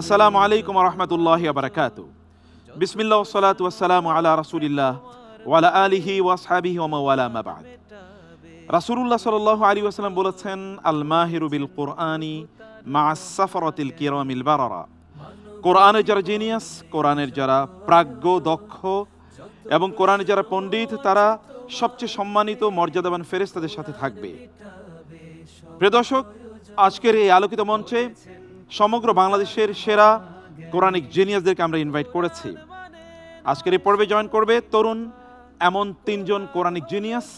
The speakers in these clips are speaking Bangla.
আসসালামু আলাইকুম ওয়া রাহমাতুল্লাহি ওয়া বারাকাতুহু। বিসমিল্লাহ ওয়াস সালাতু ওয়াস সালামু আলা রাসূলিল্লাহ ওয়া আলা আলিহি ওয়া আসহাবিহি ওয়া মাওয়ালা মা বা'দ। রাসূলুল্লাহ সাল্লাল্লাহু আলাইহি ওয়াসাল্লাম বলেছেন, আল মাহিরু বিল কুরআনি মা'আস সাফরাতিল কিরামিল বারারা। কোরআনের যারা জিনিয়াস, কোরআনের যারা প্রাজ্ঞ দক্ষ এবং কোরআনের যারা পণ্ডিত, তারা সবচেয়ে সম্মানিত মর্যাদাবান ফেরেশতাদের সাথে থাকবে। প্রিয় দর্শক, আজকের এই আলোকিত মঞ্চে সমগ্র বাংলাদেশের সেরা কোরআনিক জিনিয়াসদেরকে আমরা ইনভাইট করেছি। আজকের এই পর্বে জয়েন করবে তরুণ এমন 3 জন কোরআনিক জিনিয়াস,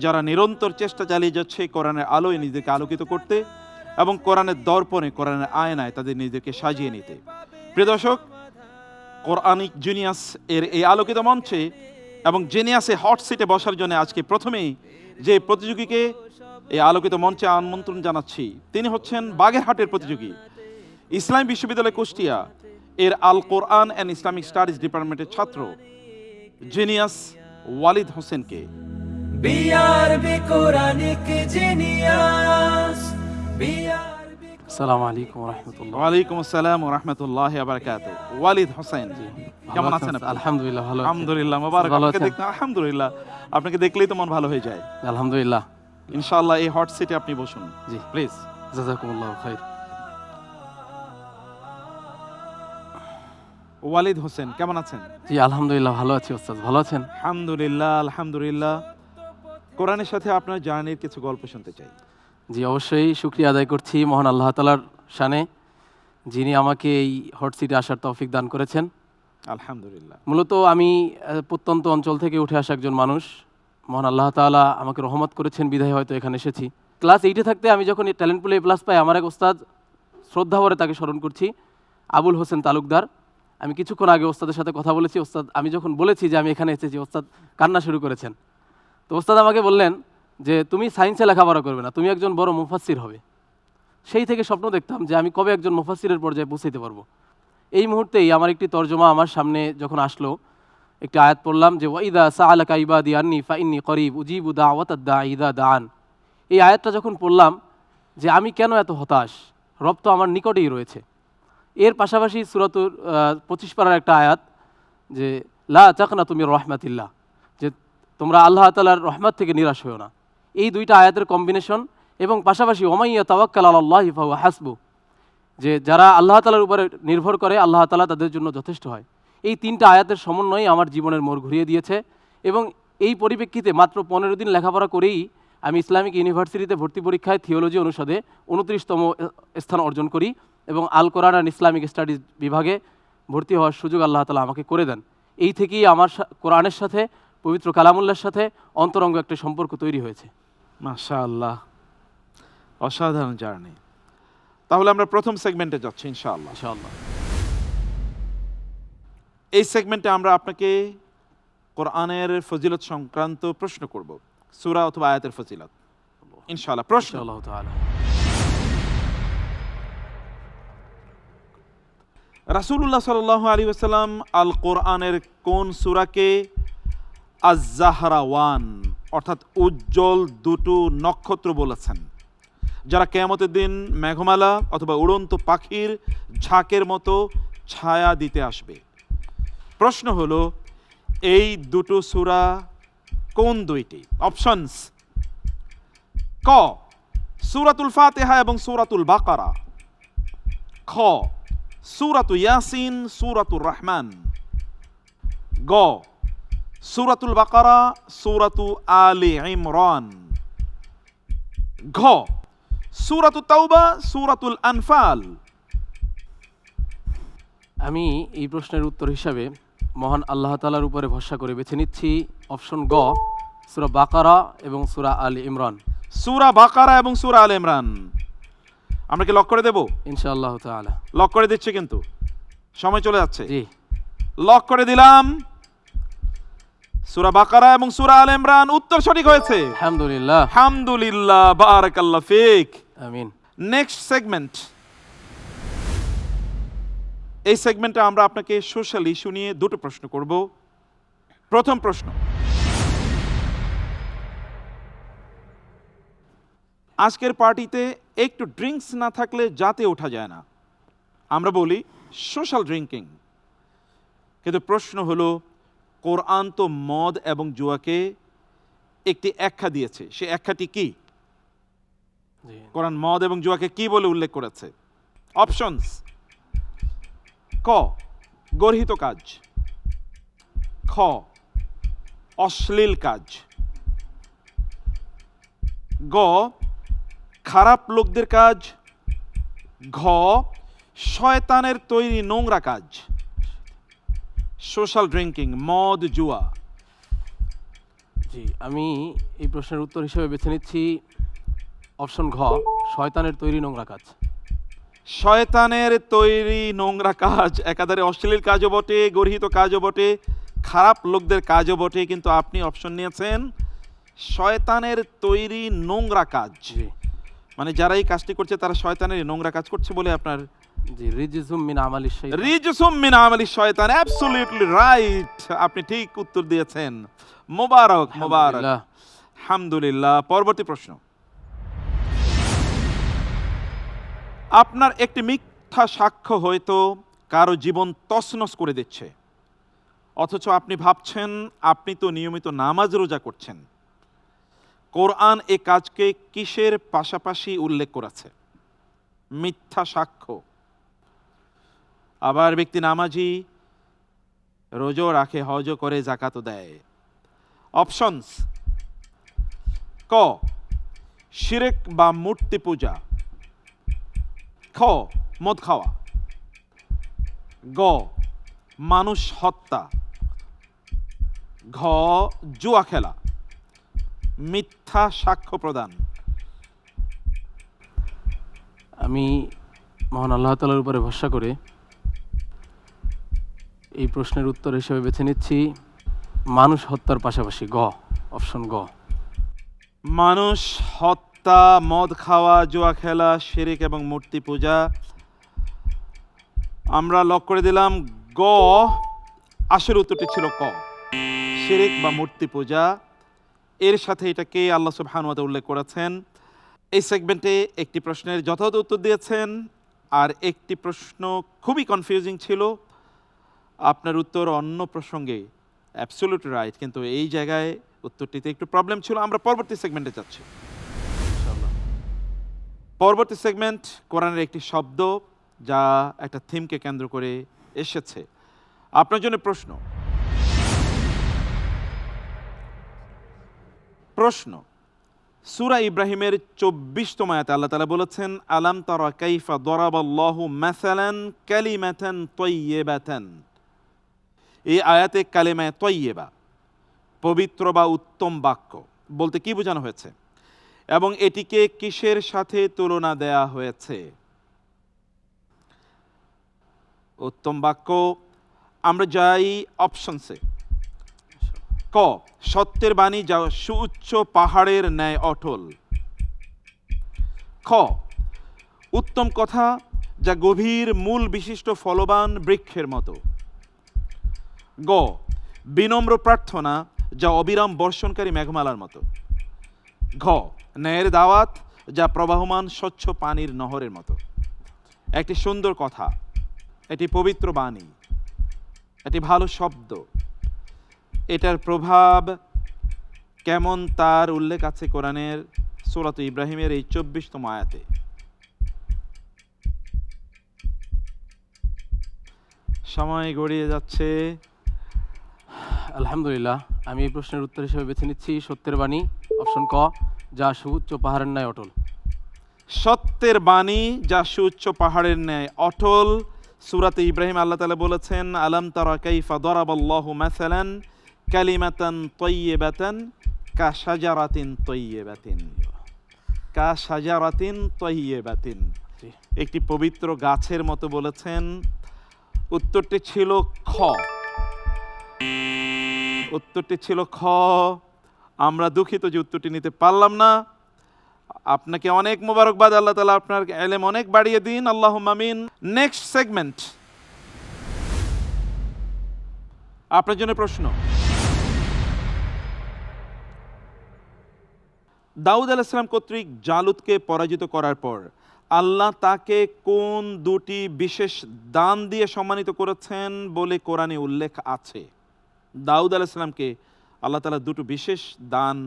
যারা নিরন্তর চেষ্টা চালিয়ে যাচ্ছে কোরআনের আলোয় নিজেদেরকে আলোকিত করতে এবং কোরআনের দর্পণে, কোরআনের আয়নায় তাদের নিজেদেরকে সাজিয়ে নিতে। প্রিয় দর্শক, কোরআনিক জিনিয়াস এর এই আলোকিত মঞ্চে এবং জিনিয়াসে হট সিটে বসার জন্য আজকে প্রথমেই যে প্রতিযোগীকে এই আলোকিত মঞ্চে আমন্ত্রণ জানাচ্ছি, তিনি হচ্ছেন বাগেরহাটের প্রতিযোগী, ইসলামী বিশ্ববিদ্যালয় কুষ্টিয়া এর আল কোরআন অ্যান্ড ইসলামিক স্টাডিজ ডিপার্টমেন্টের ছাত্র জিনিয়াস ওয়ালিদ হোসেনকে। আসসালামু আলাইকুম ওয়া রাহমাতুল্লাহ। ওয়ালাইকুম আসসালাম ওয়া রাহমাতুল্লাহি ওয়া বারাকাতুহু। ওয়ালিদ হোসেন, কেমন আছেন আপনি? আলহামদুলিল্লাহ ভালো। আলহামদুলিল্লাহ, মোবারক। আপনাকে দেখতে আলহামদুলিল্লাহ, আপনাকে দেখলেই তো মন ভালো হয়ে যায়। আলহামদুলিল্লাহ। ইনশাআল্লাহ এই হট সিটে আপনি বসুন। জি প্লিজ। জাযাকুমুল্লাহু খাইর। ওয়ালিদ হোসেন, কেমন আছেন? জি আলহামদুলিল্লাহ ভালো আছি ওস্তাদ, ভালো আছেন? আলহামদুলিল্লাহ আলহামদুলিল্লাহ। কোরআনের সাথে আপনার জার্নির কিছু গল্প শুনতে চাই। জি অবশ্যই শুকরিয়া আদায় করছি মহান আল্লাহ তাআলার শানে, যিনি আমাকে এই হট সিটে আসার তৌফিক দান করেছেন। আলহামদুলিল্লাহ। মূলত আমি প্রত্যন্ত অঞ্চল থেকে উঠে আসা একজন মানুষ। মহান আল্লাহ তাআলা আমাকে রহমত করেছেন বিধায় হয়তো এখানে এসেছি। ক্লাস 8-এ থাকতে আমি যখন ট্যালেন্ট পুলে A+ পাই, আমার এক ওস্তাদ, শ্রদ্ধা ভরে তাকে স্মরণ করছি, আবুল হোসেন তালুকদার। আমি কিছুক্ষণ আগে ওস্তাদের সাথে কথা বলেছি। ওস্তাদ, আমি যখন বলেছি যে আমি এখানে এসেছি, ওস্তাদ কান্না শুরু করেছেন। তো ওস্তাদ আমাকে বললেন যে তুমি সায়েন্সে লেখাপড়া করবে না, তুমি একজন বড় মুফাসসির হবে। সেই থেকে স্বপ্ন দেখতাম যে আমি কবে একজন মুফাসসিরের পর্যায়ে পৌঁছাতে পারবো। এই মুহূর্তেই আমার একটি তর্জমা আমার সামনে যখন আসলো, একটি আয়াত পড়লাম যে ওয়াইদা সাআলাকা ইবাদি আন্নি ফাইন্নি করিব উজিবু দাওয়াতাদ দাঈ ইযা দাআন। এই আয়াতটা যখন পড়লাম যে আমি কেন এত হতাশ, রব তো আমার নিকটেই রয়েছে। এর পাশাপাশি সূরাতুর 25 পারার একটা আয়াত যে লা তাকনাতু মির রাহমাতিল্লাহ, যে তোমরা আল্লাহ তাআলার রহমত থেকে নিরাশ হও না। এই দুইটা আয়াতের কম্বিনেশন এবং পাশাপাশি ওমাইয়া তাওয়াক্কাল আলাল্লাহি ফাহুয়া হাসবু, যে যারা আল্লাহ তাআলার উপরে নির্ভর করে আল্লাহ তাআলা তাদের জন্য যথেষ্ট হয়। এই 3টা আয়াতের সমন্বয় আমার জীবনের মোড় ঘুরিয়ে দিয়েছে এবং এই পরিপ্রেক্ষিতে মাত্র 15 দিন লেখাপড়া করেই আমি ইসলামিক ইউনিভার্সিটিতে ভর্তি পরীক্ষায় থিওলজি অনুষদে 29তম স্থান অর্জন করি এবং আল কোরআন অ্যান্ড ইসলামিক স্টাডিজ বিভাগে ভর্তি হওয়ার সুযোগ আল্লাহ তাআলা আমাকে করে দেন। এই থেকেই আমার কোরআনের সাথে, পবিত্র কালামুল্লাহর সাথে অন্তরঙ্গ একটা সম্পর্ক তৈরি হয়েছে। মাশাআল্লাহ, অসাধারণ জার্নি। তাহলে আমরা প্রথম সেগমেন্টে যাচ্ছি ইনশাআল্লাহ। ইনশাআল্লাহ। এই সেগমেন্টে আমরা আপনাকে কোরআনের ফজিলত সংক্রান্ত প্রশ্ন করব, সূরা অথবা আয়াতের ফজিলত ইনশাআল্লাহ। প্রশ্ন, ইনশাআল্লাহ তাআলা। রাসূলুল্লাহ সাল্লাল্লাহু আলাইহি ওয়াসাল্লাম আল কোরআনের কোন সূরাকে আজ-জাহরাওয়ান অর্থাৎ উজ্জ্বল দুটো নক্ষত্র বলেছেন, যারা কিয়ামতের দিন মেঘমালা অথবা উড়ন্ত পাখির ঝাঁকের মতো ছায়া দিতে আসবে? প্রশ্ন হলো, এই দুটো সূরা কোন দুইটি? অপশনস: ক সূরাতুল ফাতিহা এবং সূরাতুল বাকারা, খ সূরাতু ইয়াসিন সূরাতুর রহমান, গ সূরাতুল বাকারা সূরাতু আলে ইমরান, ঘ সূরাতু তাওবা সূরাতুল আনফাল। আমি এই প্রশ্নের উত্তর হিসাবে মহান আল্লাহ তাআলার উপরে ভরসা করে বেছে নিচ্ছি অপশন গ, সূরা বাকারা এবং সূরা আলে ইমরান। সূরা বাকারা এবং সূরা আলে ইমরান আমরা কি লক করে দেব? ইনশাআল্লাহ তাআলা। লক করে দিচ্ছে, কিন্তু সময় চলে যাচ্ছে। জি, লক করে দিলাম। সূরা বাকারা এবং সূরা আলে ইমরান। উত্তর সঠিক হয়েছে। আলহামদুলিল্লাহ। আলহামদুলিল্লাহ, বারাকাল্লাহ ফিক। আমিন। Next segment. এই সেগমেন্টে আমরা আপনাকে সোশ্যাল ইস্যু নিয়ে দুটো প্রশ্ন করব। প্রথম প্রশ্ন, আজকের পার্টিতে একটু ড্রিঙ্কস না থাকলে যাতে ওঠা যায় না, আমরা বলি সোশ্যাল ড্রিঙ্কিং। কিন্তু প্রশ্ন হলো, কোরআন তো মদ এবং জুয়াকে একটি আখ্যা দিয়েছে, সে আখ্যাটি কি? জি। কোরআন মদ এবং জুয়াকে কি বলে উল্লেখ করেছে? অপশনস: ক, গর্হিত কাজ; খ, অশ্লীল কাজ; গ, খারাপ লোকদের কাজ; ঘ, শয়তানের তৈরি নোংরা কাজ। সোশ্যাল ড্রিঙ্কিং, মদ, জুয়া। জি, আমি এই প্রশ্নের উত্তর হিসেবে বেছে নিচ্ছি অপশন ঘ, শয়তানের তৈরি নোংরা কাজ। শয়তানের তৈরি নোংরা কাজ একাধারে অশ্লীল কাজও বটে, গর্হিত কাজও বটে, খারাপ লোকদের কাজও বটে, কিন্তু আপনি অপশন নিয়েছেন শয়তানের তৈরি নোংরা কাজ। জি মানে যারা এই কাজটি করছে তারা শয়তানের নোংরা কাজ করছে বলে আপনার জি, রিজসুম মিন আমালিশ শাইতান। রিজসুম মিন আমালিশ শয়তান। অ্যাবসলিউটলি রাইট, আপনি ঠিক উত্তর দিয়েছেন। মোবারক মোবারক, আলহামদুলিল্লাহ। আলহামদুলিল্লাহ। পরবর্তী প্রশ্ন, আপনার একটি মিথ্যা সাক্ষ্য হয়তো কারো জীবন তছনছ করে দিচ্ছে, অথচ আপনি ভাবছেন আপনি তো নিয়মিত নামাজ রোজা করছেন। কোরআন এ কাজকে কিসের পাশাপাশি উল্লেখ করেছে? মিথ্যা সাক্ষ্য। আবার ব্যক্তি নামাজি, রোজা রাখে, হজও করে, যাকাতও দেয়। অপশনস: ক, শিরক বা মূর্তি পূজা; খ, মদ খাওয়া; গ, মানুষ হত্যা; ঘ, জুয়া খেলা। মিথ্যা সাক্ষ্য প্রদান। আমি মহান আল্লাহ তাআলার উপরে ভরসা করে এই প্রশ্নের উত্তর হিসেবে বেছে নিচ্ছি মানুষ হত্যার পাশাপাশি গ, অপশন গ। মানুষ হত্যা, মদ খাওয়া, জুয়া খেলা, শিরক এবং মূর্তি পূজা। আমরা লক করে দিলাম গ। আসল উত্তরটি ছিল ক, শিরক বা মূর্তি পূজা। এর সাথে এটাকে আল্লাহ সুবহানাহু ওয়া তাআলা উল্লেখ করেছেন। এই সেগমেন্টে একটি প্রশ্নের যথাযথ উত্তর দিয়েছেন, আর একটি প্রশ্ন খুবই কনফিউজিং ছিল। আপনার উত্তর অন্য প্রসঙ্গে অ্যাবসলিউটলি রাইট, কিন্তু এই জায়গায় উত্তরটিতে একটু প্রবলেম ছিল। আমরা পরবর্তী সেগমেন্টে যাচ্ছি। ইনশাআল্লাহ। পরবর্তী সেগমেন্ট কোরআনের একটি শব্দ যা একটা থিমকে কেন্দ্র করে এসেছে। আপনার জন্য প্রশ্ন, সূরা ইব্রাহিমের 24তম আয়াতে আল্লাহ তাআলা বলেছেন, আলাম তারা কাইফা দরাবাল্লাহু মাসালান কালিমাতান তাইয়্যিবাতান। এই আয়াতে কালিমায়ে তাইয়্যিবা, পবিত্র বা উত্তম বাক্য বলতে কি বোঝানো হয়েছে, এবং এটিকে কিসের সাথে তুলনা দেয়া হয়েছে? উত্তম বাক্য, আমরা যাই অপশনসে। ক, সত্যের বাণী যা সুউচ্চ পাহাড়ের ন্যায় অটল; খ, উত্তম কথা যা গভীর মূল বিশিষ্ট ফলবান বৃক্ষের মতো; গ, বিনম্র প্রার্থনা যা অবিরাম বর্ষণকারী মেঘমালার মতো; ঘ, ন্যায়ের দাওয়াত যা প্রবাহমান স্বচ্ছ পানির নহরের মতো। একটি সুন্দর কথা, এটি পবিত্র বাণী, এটি ভালো শব্দ। এটার প্রভাব কেমন তার উল্লেখ আছে কোরআনের সূরা ইব্রাহিমের এই 24তম আয়াতে। সময় গড়িয়ে যাচ্ছে। আলহামদুলিল্লাহ, আমি এই প্রশ্নের উত্তর হিসেবে বেছে নিচ্ছি সত্যের বাণী, অপশন ক, যা সুউচ্চ পাহাড়ের ন্যায় অটল। সত্যের বাণী যা সুউচ্চ পাহাড়ের ন্যায় অটল। সূরাতে ইব্রাহিম আল্লাহ তাআলা বলেছেন, আলাম তারা কাইফা দরাবাল্লাহু মাসালান কালিমাতান তাইয়্যিবাতান কাশাজারাতিন তাইয়্যিবাতিন। কাশাজারাতিন তাইয়্যিবাতিন, একটি পবিত্র গাছের মতো বলেছেন। উত্তরটি ছিল খ। উত্তরটি ছিল খ। আমরা দুঃখিত যে উত্তরটি নিতে পারলাম না। আপনাকে অনেক মোবারকবাদ, আল্লাহ তাআলা আপনার ইলম অনেক বাড়িয়ে দিন, আল্লাহুম্মা আমিন। নেক্সট সেগমেন্ট, আপনার জন্য প্রশ্ন। দাউদ আলাইহিস সালাম কর্তৃক জালুতকে পরাজিত করার পর আল্লাহ তাকে কোন দুটি বিশেষ দান দিয়ে সম্মানিত করেছেন বলে কোরআনে উল্লেখ আছে? দাউদ আলাইহিস সালামকে আল্লাহ তাআলা দুটো বিশেষ দান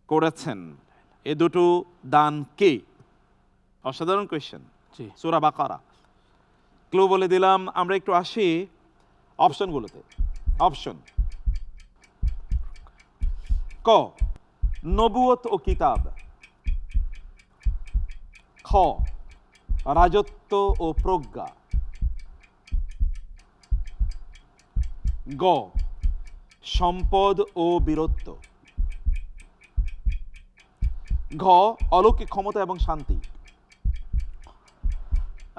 করেছেন, এ দুটো দান কে? অসাধারণ কোয়েশ্চেন। জি, সূরা বাকারা। ক্লু বলে দিলাম। আমরা একটু আসি অপশনগুলোতে। অপশন: ক, নবুয়ত ও কিতাব; খ, রাজত্ব ও প্রজ্ঞা; গ, সম্পদ ও বীরত্ব; ঘ, অলৌকিক ক্ষমতা এবং শান্তি।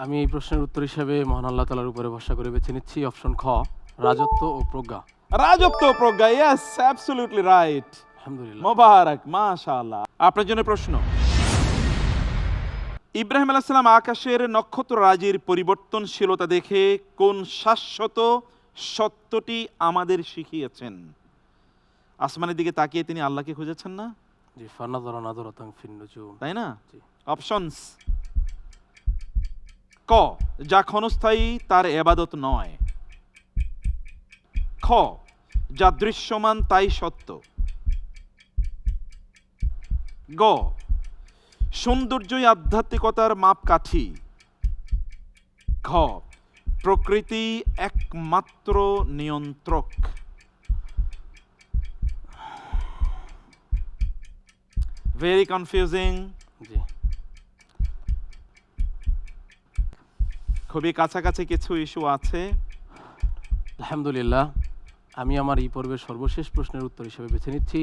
আমি এই প্রশ্নের উত্তর হিসেবে মহান আল্লাহ তাআলার উপরে ভরসা করে বেছে নিচ্ছি অপশন খ, রাজত্ব ও প্রজ্ঞা। রাজত্ব ও প্রজ্ঞা, ইয়েস, অ্যাবসলিউটলি রাইট। আলহামদুলিল্লাহ। মোবারক, মাশাআল্লাহ। আপনার জন্য প্রশ্ন। ইব্রাহিম আলাইহিস সালাম আকাশের নক্ষত্ররাজির পরিবর্তনশীলতা দেখে কোন শাশ্বত সত্যটি আমাদের শিখিয়েছেন? আসমানের দিকে তাকিয়ে তিনি আল্লাহকে খুঁজেছেন না? জি, ফানাযারা নাযারাতান ফিন নুজুম। তাই না? জি। অপশনস: ক, যা ক্ষণস্থায়ী তার ইবাদত নয়; খ, যা দৃশ্যমান তাই সত্য; গ, সৌন্দর্যই আধ্যাত্মিকতার মাপকাঠি; ঘ, প্রকৃতি একমাত্র নিয়ন্ত্রক। Very confusing. জি, খুবই কাছাকাছি কিছু ইস্যু আছে। আলহামদুলিল্লাহ। আমি আমার এই পর্বের সর্বশেষ প্রশ্নের উত্তর হিসেবে বেছে নিচ্ছি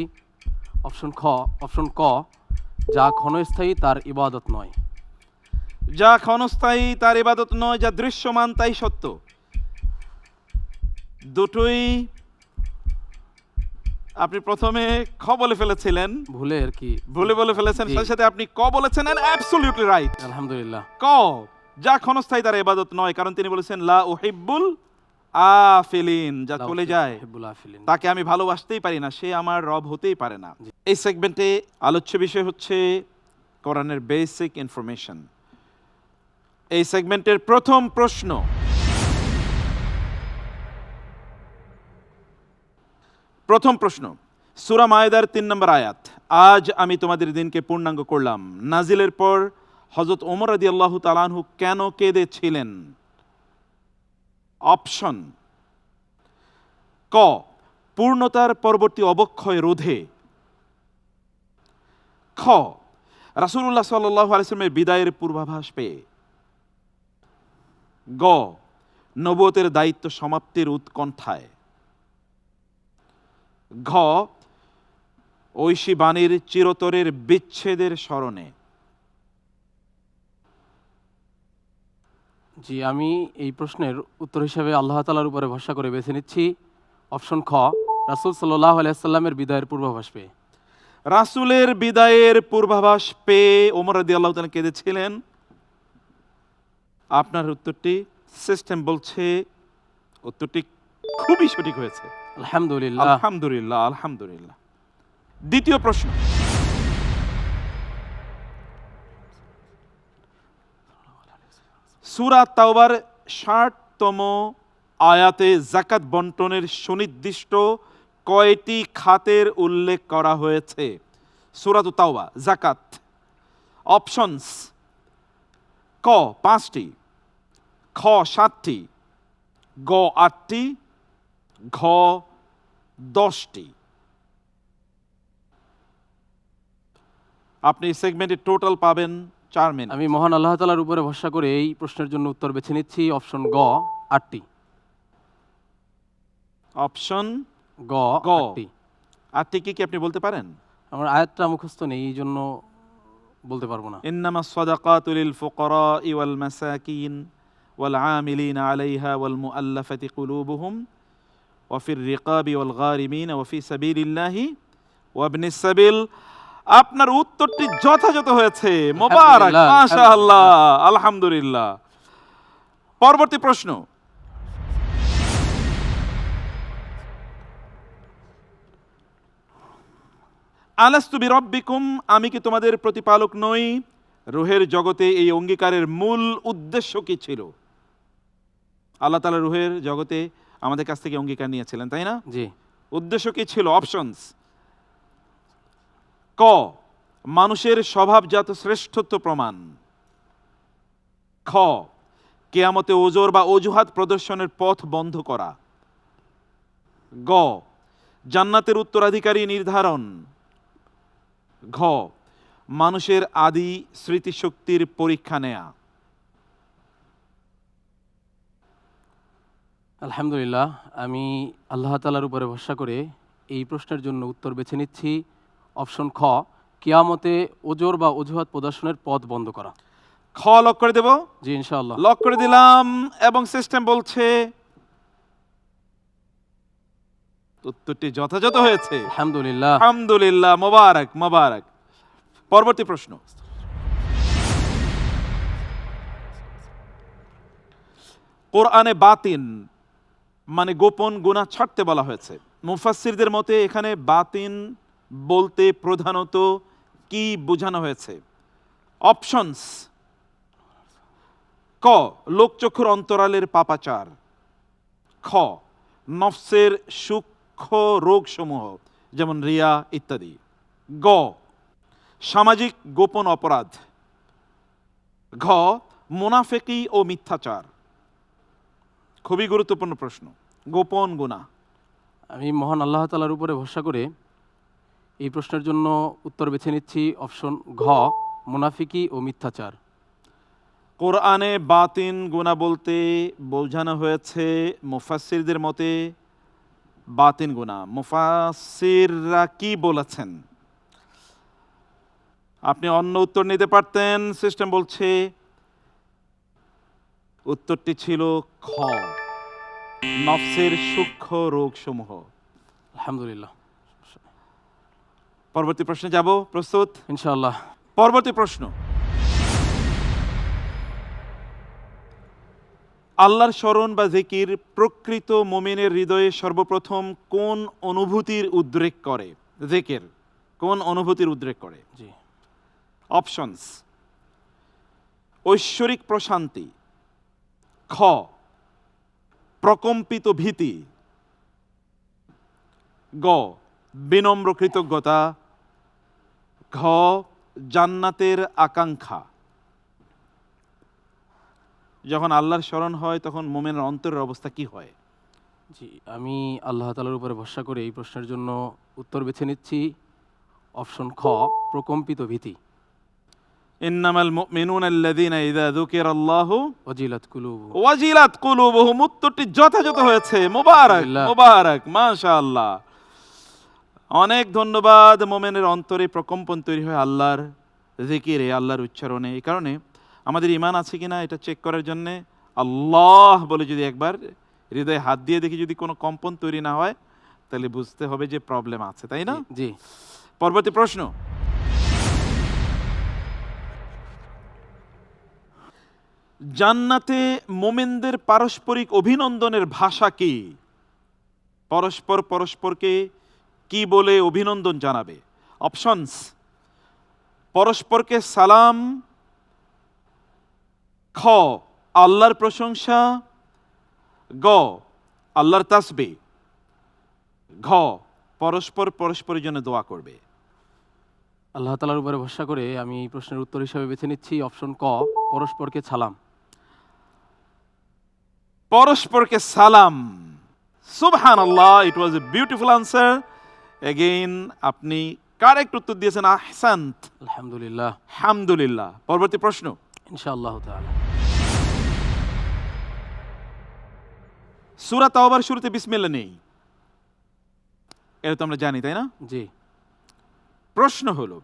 অপশন ক, যা ক্ষণস্থায়ী তার ইবাদত নয়। যা ক্ষণস্থায়ী তার ইবাদত নয়, যা দৃশ্যমান তাই সত্য। দুটোই আপনি প্রথমে খ বলে ফেলেছিলেন, ভুলে আর কি। ভুলে বলে ফেলেছেন, জি। সাথে সাথে আপনি ক বলেছেন, এন্ড অ্যাবসলিউটলি রাইট। আলহামদুলিল্লাহ। ক, যা ক্ষণস্থায়ী তার ইবাদত নয়, কারণ তিনি বলেছেন লা উহিব্বুল আফিলিন, যা চলে যায় হিব্বুল আফিলিন। তাকে আমি ভালোবাসতেই পারি না, সে আমার রব হতেই পারে না। এই সেগমেন্টে আলোচ্য বিষয় হচ্ছে কোরআনের বেসিক ইনফরমেশন। এই সেগমেন্টের প্রথম প্রশ্ন: সূরা মায়েদার ৩ নম্বর আয়াত, আজ আমি তোমাদের দিনকে পূর্ণাঙ্গ করলাম, নাজিলের পর হযরত ওমর রাদিয়াল্লাহু তাআলা আনহু কেন কেঁদেছিলেন? অপশন: ক, পূর্ণতার পরবর্তী অবক্ষয় রোধে; খ, রাসূলুল্লাহ সাল্লাল্লাহু আলাইহি ওয়াসাল্লামের বিদায়ের পূর্বাভাস পেয়ে; গ, নবুয়তের দায়িত্ব সমাপ্তির উৎকণ্ঠায়; ঘ, ঐশী বাণীর চিরতরের বিচ্ছেদের স্মরণে। জি, আমি এই প্রশ্নের উত্তর হিসেবে আল্লাহ তাআলার উপরে ভরসা করে বেছে নিচ্ছি অপশন খ, রাসূল সাল্লাল্লাহু আলাইহি ওয়াসাল্লামের বিদায়ের পূর্বাভাস পেয়ে। রাসূলের বিদায়ের পূর্বাভাস পেয়ে ওমর রাদিয়াল্লাহু তাআলা কেঁদেছিলেন। আপনার উত্তরটি, সিস্টেম বলছে উত্তরটি খুবই সঠিক হয়েছে। আলহামদুলিল্লাহ। আলহামদুলিল্লাহ, আলহামদুলিল্লাহ। দ্বিতীয় প্রশ্ন: সূরা তাওবার ৬০তম আয়াতে যাকাত বন্টনের সুনির্দিষ্ট কয়টি খাতের উল্লেখ করা হয়েছে? সূরাতুত তাওবা, যাকাত। অপশনস: ক, ৫টি; খ, ৭টি; গ, ৮টি; ঘ, ১০টি। আপনি সেগমেন্টে টোটাল পাবেন 4 মিনিট। আমি মহান আল্লাহ তাআলার উপরে ভরসা করে এই প্রশ্নের জন্য উত্তর বেছে নিচ্ছি অপশন গ, ৮টি। অপশন গ, গ। ৮টি। 8টি কি আপনি বলতে পারেন? আমার আয়াতটা মুখস্থ নেই, এই জন্য বলতে পারবো না। ইন্নামাস সাদাকাতু লিল ফুকারাই ওয়াল মাসাকিন ওয়াল আমিলিনা আলাইহা ওয়াল মুআল্লাফাতি কুলুবুহুম ওয়াফির রিকাবি ওয়াল গারিমিন ওয়াফি সাবিলিল্লাহি ওয়াবনিস সাবিল। আপনার উত্তরটি যথাযথ হয়েছে, মোবারক, আলহামদুলিল্লাহ, মাশাআল্লাহ, আলহামদুলিল্লাহ। পরবর্তী প্রশ্ন, আলাস্তু বিরব্বিকুম, আমি কি তোমাদের প্রতিপালক নই? রুহের জগতে এই অঙ্গীকারের মূল উদ্দেশ্য কি ছিল? আল্লাহ তাআলা রুহের জগতে আমাদের কাছ থেকে অঙ্গীকার নিয়েছিলেন, তাই না? জি। উদ্দেশ্য কি ছিল? অপশনস: ক, মানুষের স্বভাবজাত শ্রেষ্ঠত্ব প্রমাণ। খ, কিয়ামতে ওজর বা অজুহাত প্রদর্শনের পথ বন্ধ করা। গ, জান্নাতের উত্তরাধিকারী নির্ধারণ। ঘ, মানুষের আদি স্মৃতিশক্তির পরীক্ষা নেয়া। আলহামদুলিল্লাহ, আমি আল্লাহ তাআলার উপরে ভরসা করে এই প্রশ্নের জন্য উত্তর বেছে নিচ্ছি অপশন খ, কিয়ামতে ওজর বা অজুহাত প্রদর্শনের পথ বন্ধ করা। খ লক করে দেব? জি, ইনশাআল্লাহ। লক করে দিলাম এবং সিস্টেম বলছে উত্তরটি যথাযথ হয়েছে। আলহামদুলিল্লাহ। আলহামদুলিল্লাহ, মোবারক মোবারক। পরবর্তী প্রশ্ন, কোরআনে বাতিন মানে গোপন গুনাহ ছাড়তে বলা হয়েছে। মুফাসসিরদের মতে এখানে বাতিন বলতে প্রধানত কি বোঝানো হয়েছে? অপশনস: ক, লোকচক্ষুর অন্তরালের পাপাচার। খ, নফসের সূক্ষ্ম রোগসমূহ যেমন রিয়া ইত্যাদি। গ, সামাজিক গোপন অপরাধ। ঘ, মুনাফিকি ও মিথ্যাচার। খুবই গুরুত্বপূর্ণ প্রশ্ন, গোপন গুনাহ। আমি মহান আল্লাহ তাআলার উপরে ভরসা করে এই প্রশ্নের জন্য উত্তর বেছে নিচ্ছি অপশন ঘ, মুনাফিকি ও মিথ্যাচার। কোরআনে বাতিন গুনাহ বলতে বোঝানো হয়েছে মুফাসসিরদের মতে বাতিন গুনাহ। মুফাসসিররা কি বলেছেন? আপনি অন্য উত্তর নিতে পারতেন, সিস্টেম বলছে উত্তরটি ছিল খ, নফসের সূক্ষ্ম রোগসমূহ। আলহামদুলিল্লাহ। পরবর্তী প্রশ্নে যাব, প্রস্তুত? ইনশাআল্লাহ। পরবর্তী প্রশ্ন, আল্লাহর স্মরণ বা জিকির প্রকৃত মুমিনের হৃদয়ে সর্বপ্রথম কোন অনুভূতির উদ্রেক করে? জিকির কোন অনুভূতির উদ্রেক করে? জি। অপশনস: ঐশ্বরিক প্রশান্তি। খ, প্রকম্পিত ভীতি। গ, বিনম্র কৃতজ্ঞতা। ঘ, জান্নাতের আকাঙ্ক্ষা। যখন আল্লাহর স্মরণ হয় তখন মুমিনের অন্তরের অবস্থা কি হয়? জি, আমি আল্লাহ তাআলার উপরে ভরসা করে এই প্রশ্নের জন্য উত্তর বেছে নিচ্ছি অপশন খ, প্রকম্পিত ভীতি। ইন্নামাল মুমিনুনা আল্লাযীনা ইযা যুকিরাল্লাহু ওয়াজিলাত কুলুবুহুম। ওয়াজিলাত কুলুবুহুম। উত্তরটি যথাযথ হয়েছে, মোবারক আলহামদুলিল্লাহ। মোবারক, মাশাআল্লাহ। অনেক ধন্যবাদ। মুমিনের অন্তরে প্রকম্পন তৈরি হয় আল্লাহর জিকিরে, আল্লাহর উচ্চারণে। এই কারণে আমাদের ঈমান আছে কিনা এটা চেক করার জন্য আল্লাহ বলে যদি একবার হৃদয়ে হাত দিয়ে দেখি যদি কোনো কম্পন তৈরি না হয় তাহলে বুঝতে হবে যে প্রবলেম আছে, তাই না? জি। পরবর্তী প্রশ্ন, জান্নাতে মুমিনদের পারস্পরিক অভিনন্দনের ভাষা কি? পরস্পর পরস্পরকে কি বলে অভিনন্দন জানাবে? অপশনস: পরস্পরকে সালাম। খ, আল্লাহর প্রশংসা। গ, আল্লাহর তাসবিহ। ঘ, পরস্পর পরস্পরের জন্য দোয়া করবে। আল্লাহ তাআলার উপরে ভরসা করে আমি এই প্রশ্নের উত্তর হিসেবে বেছে নিচ্ছি অপশন ক, পরস্পরকে সালাম। পরস্পরকে সালাম। সুবহানাল্লাহ, ইট ওয়াজ এ বিউটিফুল আনসার। এগেইন আপনি কারেক্ট উত্তর দিয়েছেন, আহসান্ত। আলহামদুলিল্লাহ। আলহামদুলিল্লাহ। পরবর্তী প্রশ্ন, ইনশাআল্লাহ তাআলা। সূরা তাওবার শুরুতে বিসমিল্লাহ নেই, এটা তো আমরা জানি, তাই না? জি। প্রশ্ন হলো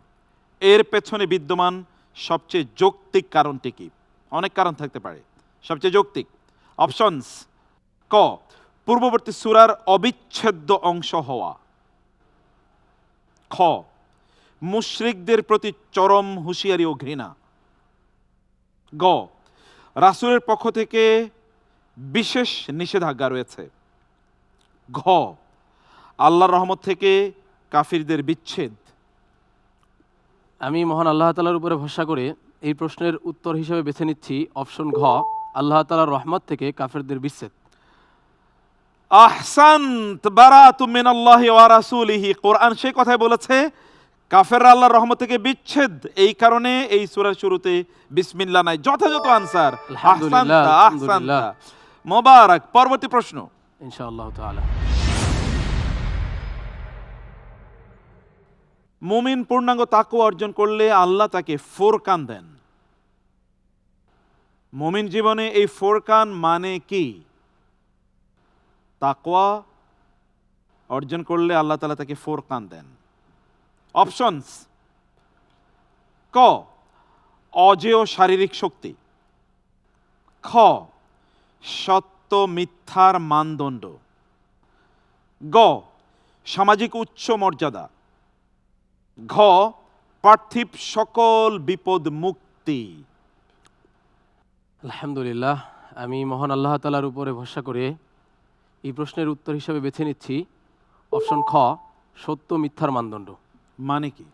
এর পেছনে বিদ্যমান সবচেয়ে যৌক্তিক কারণটি কি? অনেক কারণ থাকতে পারে, সবচেয়ে যৌক্তিক। অপশনস: ক, পূর্ববর্তী সূরার অবিচ্ছেদ্য অংশ হওয়া। খ, মুশরিকদের প্রতি চরম হুঁশিয়ারি ও ঘৃণা। গ, রাসূলের পক্ষ থেকে বিশেষ নিষেধাজ্ঞা রয়েছে। ঘ, আল্লাহর রহমত থেকে কাফিরদের বিচ্ছেদ। আমি মহান আল্লাহ তাআলার উপরে ভরসা করে এই প্রশ্নের উত্তর হিসেবে বেছে নিচ্ছি অপশন ঘ, আল্লাহ তাআলার রহমত থেকে কাফেরদের বিচ্ছেদ। আহসানত, বারাতুম মিনাল্লাহি ওয়া রাসূলিহি। কোরআন সেই কথাই বলেছে কাফেররা আল্লাহর রহমত থেকে বিচ্ছেদ। এই কারণে এই সূরার শুরুতে বিসমিল্লাহ নাই। যথাযথ আনসার, আলহামদুলিল্লাহ, আহসানতা, আলহামদুলিল্লাহ। আহসানতা। মোবারক। পরবর্তী প্রশ্ন। ইনশাআল্লাহ তাআলা। মুমিন পূর্ণাঙ্গ তাকওয়া অর্জন করলে আল্লাহ তাকে ফুরকান দেন। মুমিন জীবনে এই ফুরকান মানে কি? তাকওয়া অর্জন করলে আল্লাহ তাআলা তাকে ফুরকান দেন। অপশনস: ক, অজেয় শারীরিক শক্তি। খ, সত্য মিথ্যার মানদণ্ড। গ, সামাজিক উচ্চ মর্যাদা। ঘ, পার্থিব সকল বিপদ মুক্তি। আলহামদুলিল্লাহ, আমি মহান আল্লাহ তাআলার উপরে ভরসা করে এই প্রশ্নের উত্তর হিসেবে বেছে নিচ্ছি অপশন খ, সত্য মিথ্যার মানদণ্ড। মানে কি?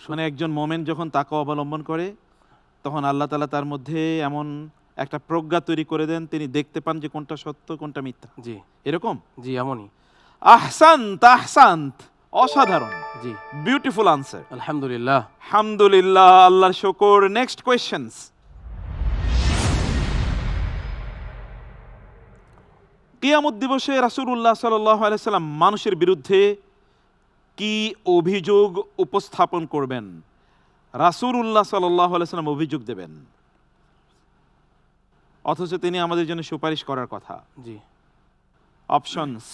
মানে একজন মোমেন যখন তাকওয়া অবলম্বন করে তখন আল্লাহ তাআলা তার মধ্যে এমন একটা প্রজ্ঞা তৈরি করে দেন, তিনি দেখতে পান যে কোনটা সত্য কোনটা মিথ্যা। জি, এরকম? জি, এমনই। আহসান্ত, আহসান্ত, অসাধারণ। জি, বিউটিফুল আনসার। আলহামদুলিল্লাহ। আলহামদুলিল্লাহ, আল্লাহর শুকর। Next questions. কিয়ামত দিবসে রাসূলুল্লাহ সাল্লাল্লাহু আলাইহি সাল্লাম মানুষের বিরুদ্ধে কি অভিযোগ উপস্থাপন করবেন? রাসূলুল্লাহ সাল্লাল্লাহু আলাইহি সাল্লাম অভিযোগ দেবেন, অথচ তিনি আমাদের জন্য সুপারিশ করার কথা। জি। অপশনস: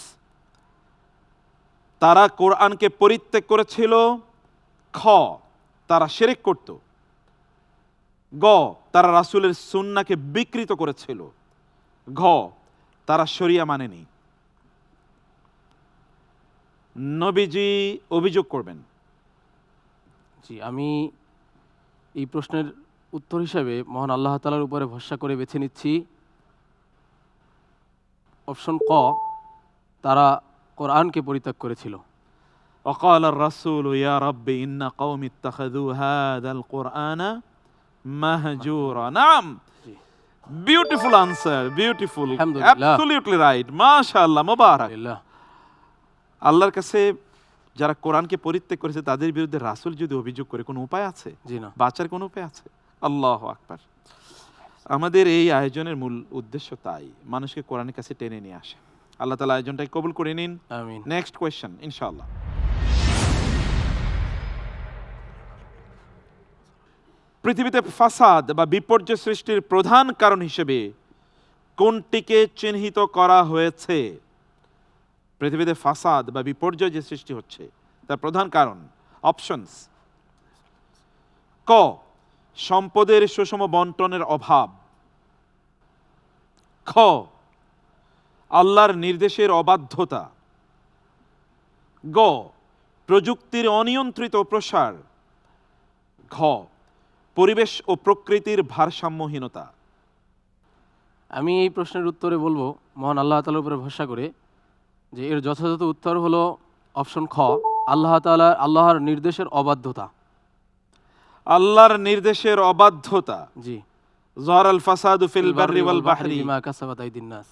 তারা কোরআনকে পরিত্যাগ করেছিল। খ, তারা শিরক করত। গ, তারা রাসূলের সুন্নাহকে বিকৃত করেছিল। ঘ, তারা শরিয়া মানেনি। নবীজি অভিযোগ করবেন। জি, আমি এই প্রশ্নের উত্তর হিসেবে মহান আল্লাহ তাআলার উপরে ভরসা করে বেছে নিচ্ছি অপশন ক, তারা কোরআনকে পরিত্যাগ করেছিল। وقال الرسول يا رب إن قوم اتخذوا هذا القرآن مهجورا. نعم, beautiful answer, beautiful, আলহামদুলিল্লাহ। absolutely right, মাশাআল্লাহ, মোবারক। আলহামদুলিল্লাহ। আল্লাহর কাছে যারা কোরআনকে পরিত্যাগ করেছে তাদের বিরুদ্ধে রাসূল যদি অভিযোগ করে কোনো উপায় আছে? জি না। বাঁচার কোনো উপায় আছে? আল্লাহু আকবার। আমাদের এই আয়োজনের মূল উদ্দেশ্য তাই, মানুষকে কোরআনের কাছে টেনে নিয়ে আসে। আল্লাহ তাআলা আয়োজনটাকে কবুল করে নিন। আমিন। নেক্সট কোয়েশ্চেন ইনশাআল্লাহ। পৃথিবীতে ফাসাদ বা বিপর্যয় সৃষ্টির প্রধান কারণ হিসেবে কোনটিকে চিহ্নিত করা হয়েছে? পৃথিবীতে ফাসাদ বা বিপর্যয় যে সৃষ্টি হচ্ছে তার প্রধান কারণ। অপশনস: ক, সম্পদের সুষম বন্টনের অভাব। খ, আল্লাহর নির্দেশের অবাধ্যতা। গ, প্রযুক্তির অনিয়ন্ত্রিত প্রসার। ঘ, পরিবেশ ও প্রকৃতির ভারসাম্যহীনতা। আমি এই প্রশ্নের উত্তরে বলবো মহান আল্লাহ তাআলার উপরে ভরসা করে যে এর যথাযথ উত্তর হলো অপশন খ, আল্লাহর নির্দেশের অবাধ্যতা। আল্লাহর নির্দেশের অবাধ্যতা। জি। যাহারাল ফাসাদু ফিল বাররি ওয়াল বাহরি। বিমা কাসাবাত আইদিন নাস।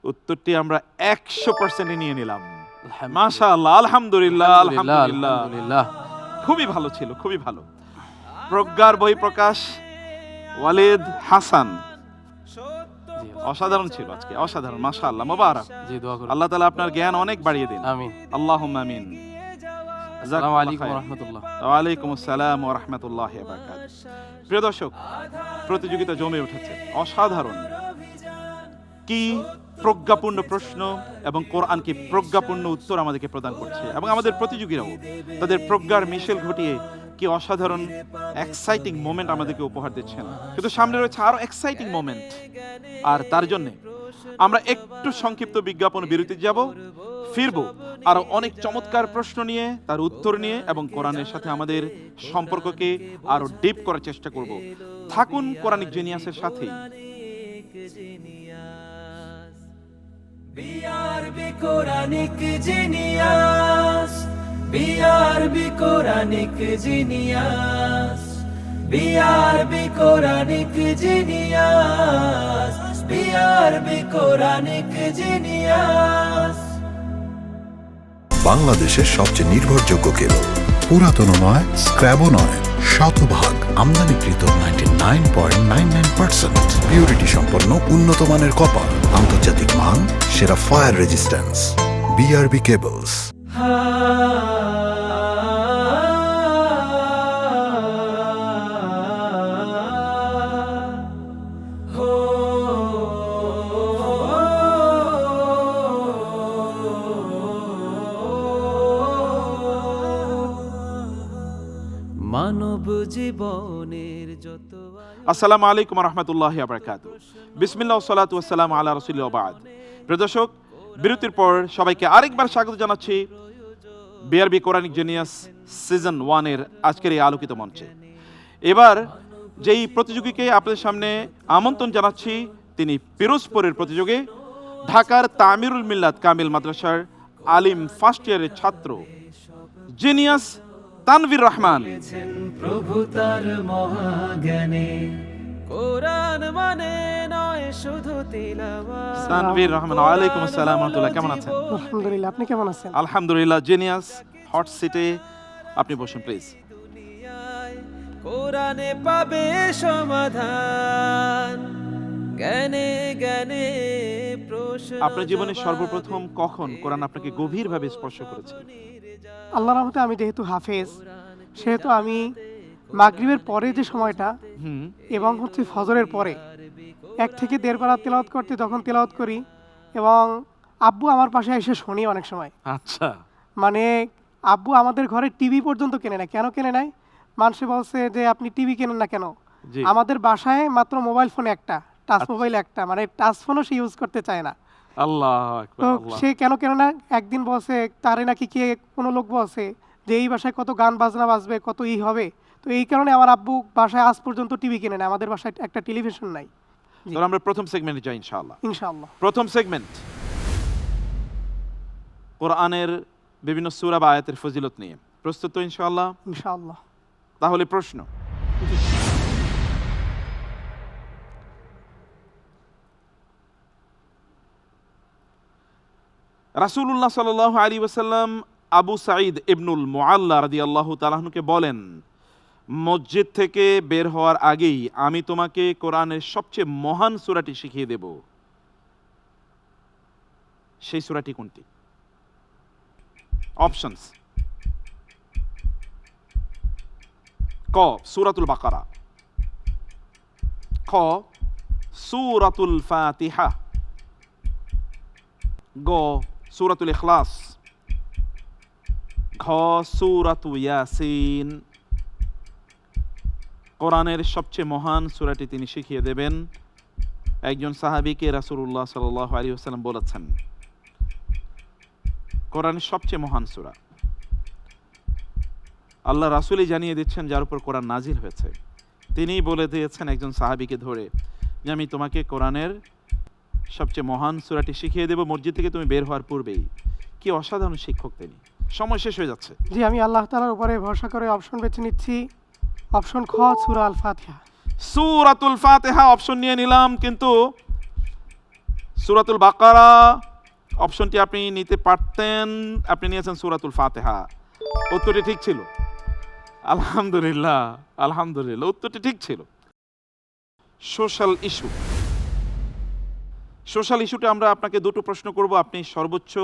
উত্তরটি আমরা 100% নিয়ে নিলাম। আলহামদুলিল্লাহ। মাশাআল্লাহ, আলহামদুলিল্লাহ, আলহামদুলিল্লাহ। আলহামদুলিল্লাহ। খুবই ভালো ছিল, খুবই ভালো। প্রজ্ঞার বই প্রকাশ, ওয়ালিদ হাসান। জি, অসাধারণ ছিল আজকে, অসাধারণ, মাশাআল্লাহ, মোবারক। জি, দোয়া করুন। আল্লাহ তাআলা আপনার জ্ঞান অনেক বাড়িয়ে দিন। আমিন। আল্লাহুম্মা আমিন। আসসালামু আলাইকুম ওয়া রাহমাতুল্লাহ। ওয়ালাইকুম আসসালাম ওয়া রাহমাতুল্লাহি ওয়া বারাকাতুহু। প্রিয় দর্শক, প্রতিযোগিতা জমে উঠেছে, অসাধারণ। কি প্রজ্ঞাপূর্ণ প্রশ্ন এবং কোরআন কি প্রজ্ঞাপূর্ণ উত্তর আমাদেরকে প্রদান করছে, এবং আমাদের প্রতিযোগীরাও তাদের প্রজ্ঞার মিশেল ঘটিয়ে কি অসাধারণ এক্সাইটিং মোমেন্ট আমাদেরকে উপহার দিচ্ছেন। কিন্তু সামনে রয়েছে আরো এক্সাইটিং মোমেন্ট, আর তার জন্য আমরা একটু সংক্ষিপ্ত বিজ্ঞাপন বিরতি যাব, ফিরবো আরো অনেক চমৎকার প্রশ্ন নিয়ে, তার উত্তর নিয়ে এবং কোরআনের সাথে আমাদের সম্পর্ককে আরো ডিপ করার চেষ্টা করব। থাকুন কোরআনিক জিনিয়াসের সাথেই। BRB Quranic genius, BRB Quranic genius, BRB Quranic genius, BRB Quranic genius. বাংলাদেশের সবচেয়ে নির্ভরযোগ্য কেবল, পুরাতন নয়, স্ক্র্যাবও নয়, শতভাগ আমদানিকৃত 99.99% পিউরিটি সম্পন্ন উন্নত মানের কপার, আন্তর্জাতিক মান, সেরা ফায়ার রেজিস্ট্যান্স। BRB cables. মানব জীবনের যত আসসালামু আলাইকুম রহমতুল্লাহি ওয়া বারাকাতুহু। বিসমিল্লাহ ওয়াসসালাতু ওয়াসসালামু আলা রাসূলিল্লাহ ওয়া বা'দ। প্রিয় দর্শক, বিরতির পর সবাইকে আরেকবার স্বাগত জানাচ্ছি বিআরবি কোরআনিক জিনিয়াস সিজন 1 এর আজকের এই আলোকিত মঞ্চে। এবার যেই প্রতিযোগীকে আপনাদের সামনে আমন্ত্রণ জানাচ্ছি, তিনি পিরোজপুরের প্রতিযোগী, ঢাকার তামিরুল মিল্লাত কামিল মাদ্রাসার আলিম ফার্স্ট ইয়ারের ছাত্র জিনিয়াস তানভীর রহমান। প্রভু তার মহাজ্ঞানে, কোরআন মানে নয় শুধু তিলাওয়াত। তানভীর রহমান, ওয়ালাইকুম আসসালাম ওয়া রাহমাতুল্লাহ, কেমন আছেন? আলহামদুলিল্লাহ, আপনি কেমন আছেন? আলহামদুলিল্লাহ। জিনিয়াস হট সিটে আপনি বসুন প্লিজ। দুনিয়ায় কোরআনে পাবে সমাধান, জ্ঞানে জ্ঞানে প্রশ্ন। আপনার জীবনে সর্বপ্রথম কখন কোরআন আপনাকে গভীরভাবে স্পর্শ করেছে? আল্লাহর রহমতে আমি যেহেতু হাফেজ, সেহেতু আমি মাগরিবের পরে যে সময়টা হুম, এবং ফজরের পরে 1 থেকে 1.5 পারা তেলাওয়াত করতে তখন তেলাওয়াত করি, এবং আব্বু আমার পাশে এসে শুনি অনেক সময়। আচ্ছা, মানে আব্বু আমাদের ঘরে টিভি পর্যন্ত কেনে না। কেন কেনে নাই? মানুষে বলছে যে আপনি টিভি কেনেন না কেন? জি। আমাদের বাসায় মাত্র মোবাইল ফোন একটা, টাচ মোবাইল একটা, মানে টাচ ফোনও সে ইউজ করতে চায় না। আল্লাহু আকবার, তো আল্লাহ। সে কেন কেন না, একদিন বলছে তারে নাকি কে কোনো লোক বলছে যে এই বাসায় কত গান বাজনা বাজবে, কত হবে। তো এই কারণে আমার আব্বু বাসায় আজ পর্যন্ত টিভি কিনে না, আমাদের বাসায় একটা টেলিভিশন নাই। জি। তো আমরা প্রথম সেগমেন্টে যাই ইনশাআল্লাহ। ইনশাআল্লাহ। প্রথম সেগমেন্ট কোরআনের বিভিন্ন সূরা বা আয়াতের ফজিলত নিয়ে। প্রস্তুত তো ইনশাআল্লাহ? ইনশাআল্লাহ। তাহলে প্রশ্ন, রাসূলুল্লাহ সাল্লাল্লাহু আলাইহি ওয়াসাল্লাম আবু সাঈদ ইবনুল মুআল্লা রাদিয়াল্লাহু তাআলা আনহুকে বলেন, মসজিদ থেকে বের হওয়ার আগেই আমি তোমাকে কোরআনের সবচেয়ে মহান সূরাটি শিখিয়ে দেব। সেই সূরাটি কোনটি? অপশনস: ক সূরাতুল বাকারা, খ সূরাতুল ফাতিহা, গ সূরাতুল ইখলাস, ঘ সূরাতু ইয়াসিন। কোরআনের সবচেয়ে মহান সূরাটি তিনি শিখিয়ে দেবেন। একজন সাহাবীকে রাসূলুল্লাহ সাল্লাল্লাহু আলাইহি ওয়াসাল্লাম বলেছেন কোরআনের সবচেয়ে মহান সূরা। আল্লাহ রাসূলই জানিয়ে দিচ্ছেন যার উপর কোরআন নাজিল হয়েছে। তিনিই বলে দিয়েছেন একজন সাহাবীকে ধরে যে আমি তোমাকে কোরআনের সবচেয়ে মহান সূরাটি শিখিয়ে দেব মসজিদ থেকে তুমি বের হওয়ার পূর্বেই। কি অসাধারণ শিক্ষক তিনি! সময় শেষ হয়ে যাচ্ছে। জি, আমি আল্লাহ তাআলার উপরে ভরসা করে অপশন বেছে নিচ্ছি। অপশন খ, সূরা আল ফাতিহা। সূরাতুল ফাতিহা অপশন নিয়ে নিলাম, কিন্তু সূরাতুল বাকারা অপশনটি আপনি নিতে পারতেন, আপনি নিয়েছেন সূরাতুল ফাতিহা। উত্তরটি ঠিক ছিল। আলহামদুলিল্লাহ, আলহামদুলিল্লাহ, উত্তরটি ঠিক ছিল। Social issue. সোশ্যাল ইস্যুতে আমরা আপনাকে দুটো প্রশ্ন করব, আপনি সর্বোচ্চ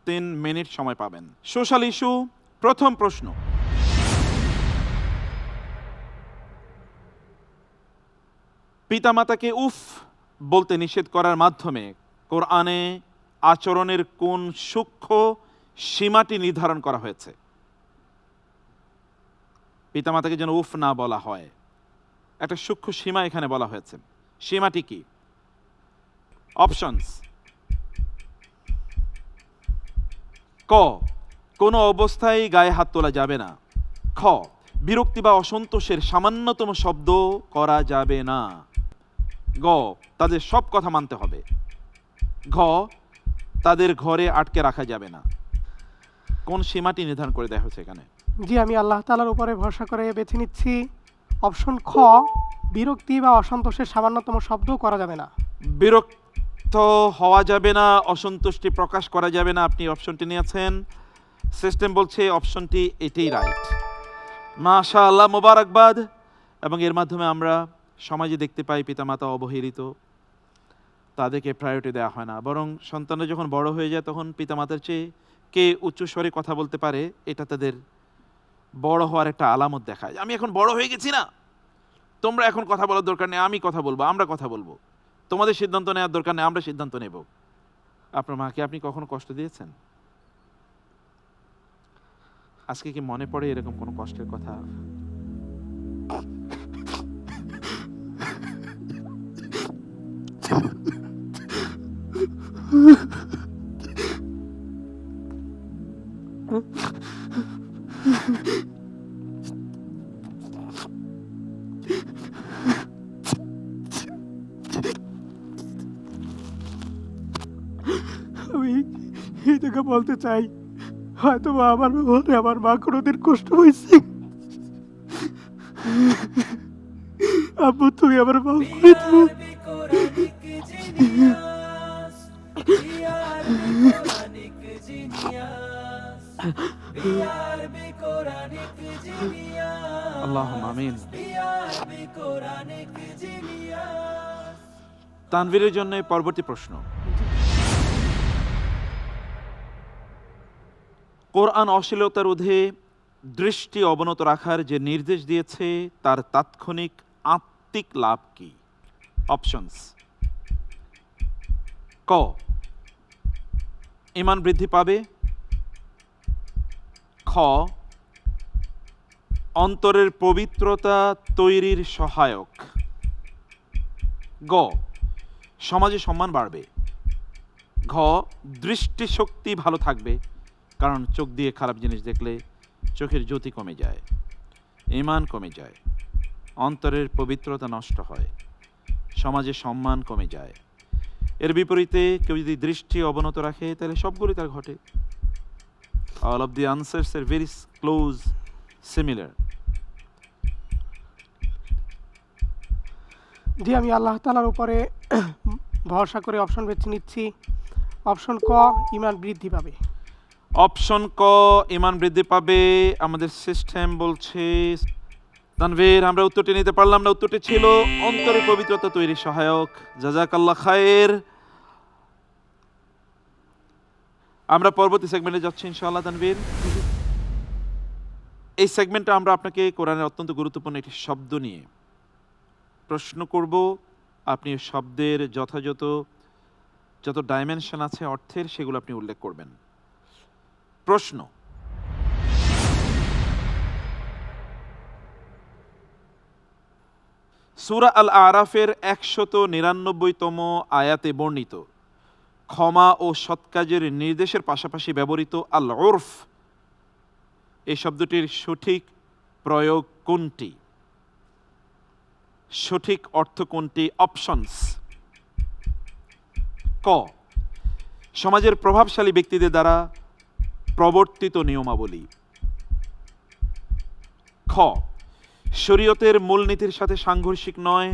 3 মিনিট সময় পাবেন। সোশ্যাল ইস্যু, প্রথম প্রশ্ন, পিতামাতাকে উফ বলতে নিষেধ করার মাধ্যমে কোরআনে আচরণের কোন সূক্ষ্ম সীমাটি নির্ধারণ করা হয়েছে? পিতামাতাকে যেন উফ না বলা হয়, একটা সূক্ষ্ম সীমা এখানে বলা হয়েছে। সীমাটি কি? অপশনস: ক, কোনো অবস্থায় গায়ে হাত তোলা যাবে না। খ, বিরক্তি বা অসন্তোষের সামান্যতম শব্দ করা যাবে না। গ, তাদের সব কথা মানতে হবে। ঘ, তাদের ঘরে আটকে রাখা যাবে না। কোন সীমাটি নির্ধারণ করে দেওয়া হয়েছে এখানে? জি, আমি আল্লাহ তাআলার উপরে ভরসা করে বেছে নিচ্ছি অপশন খ, বিরক্তি বা অসন্তোষের সামান্যতম শব্দও করা যাবে না। বিরক্ত হওয়া যাবে না, অসন্তুষ্টি প্রকাশ করা যাবে না, আপনি অপশনটি নিয়েছেন। সিস্টেম বলছে অপশনটি এটাই রাইট। মাশাআল্লাহ, মোবারকবাদ। এবং এর মাধ্যমে আমরা সমাজে দেখতে পাই পিতামাতা অবহেলিত, তাদেরকে প্রায়োরিটি দেওয়া হয় না, বরং সন্তানরা যখন বড় হয়ে যায় তখন পিতামাতার চেয়ে কে উচ্চস্বরে কথা বলতে পারে এটা তাদের বড় হওয়ার একটা আলামত দেখায়। আমি এখন বড় হয়ে গেছি না, তোমরা এখন কথা বলার দরকার নেই, আমি কথা বলবো, আমরা কথা বলবো, তোমাদের সিদ্ধান্ত নেওয়ার দরকার নেই, আমরা সিদ্ধান্ত নেব। আপনার মাকে আপনি কখনো কষ্ট দিয়েছেন? আজকে কি মনে পড়ে এরকম কোনো কষ্টের কথা? আমি এই জায়গা বলতে চাই, হয়তো বা আমার ব্যবহারে আমার মা কোনোদিন কষ্ট হয়েছে। আব্বু, তুমি আমার মাফ করে দিও। আল্লাহুম্মা আমিন। তানভীরের জন্য পরবর্তী প্রশ্ন। কোরআন অশ্লীলতা রোধে দৃষ্টি অবনত রাখার যে নির্দেশ দিয়েছে তার তাৎক্ষণিক আত্মিক লাভ কি? অপশনস: ক, ঈমান বৃদ্ধি পাবে। খ, অন্তরের পবিত্রতা তৈরির সহায়ক। গ, সমাজে সম্মান বাড়বে। ঘ, দৃষ্টিশক্তি ভালো থাকবে, কারণ চোখ দিয়ে খারাপ জিনিস দেখলে চোখের জ্যোতি কমে যায়, ঈমান কমে যায়, অন্তরের পবিত্রতা নষ্ট হয়, সমাজে সম্মান কমে যায়। এর বিপরীতে কেউ যদি দৃষ্টি অবনত রাখে তাহলে সবগুলি তার ঘটে। All of the answers are very close similar. জি, আমি আল্লাহ তাআলার উপরে ভরসা করে অপশন বেছে নিচ্ছি অপশন ক, ঈমান বৃদ্ধি পাবে। অপশন ক, ঈমান বৃদ্ধি পাবে। আমাদের সিস্টেম বলছে তানভীর, আমরা উত্তরটি নিতে পারলাম না। উত্তরটি ছিল অন্তরের পবিত্রতা তৈরির সহায়ক। জাযাকাল্লাহ খায়ের। আমরা পরবর্তী সেগমেন্টে যাচ্ছি ইনশাআল্লাহ। তানভীর, এই সেগমেন্টে আমরা আপনাকে কোরআনের অত্যন্ত গুরুত্বপূর্ণ একটি শব্দ নিয়ে প্রশ্ন করব। আপনি শব্দের যথাযথ যত ডাইমেনশন আছে অর্থের, সেগুলো আপনি উল্লেখ করবেন। প্রশ্ন: সূরা আল আরাফের 199তম আয়াতে বর্ণিত ক্ষমা ও সৎ কাজের নির্দেশের পাশাপাশি ব্যবহৃত আল উরফ এই শব্দটির সঠিক প্রয়োগ কোনটি? সঠিক অর্থ কোনটি? অপশনস: ক, সমাজের প্রভাবশালী ব্যক্তিদের দ্বারা প্রবর্তিত নিয়মাবলী। খ, শরীয়তের মূলনীতির সাথে সাংঘর্ষিক নয়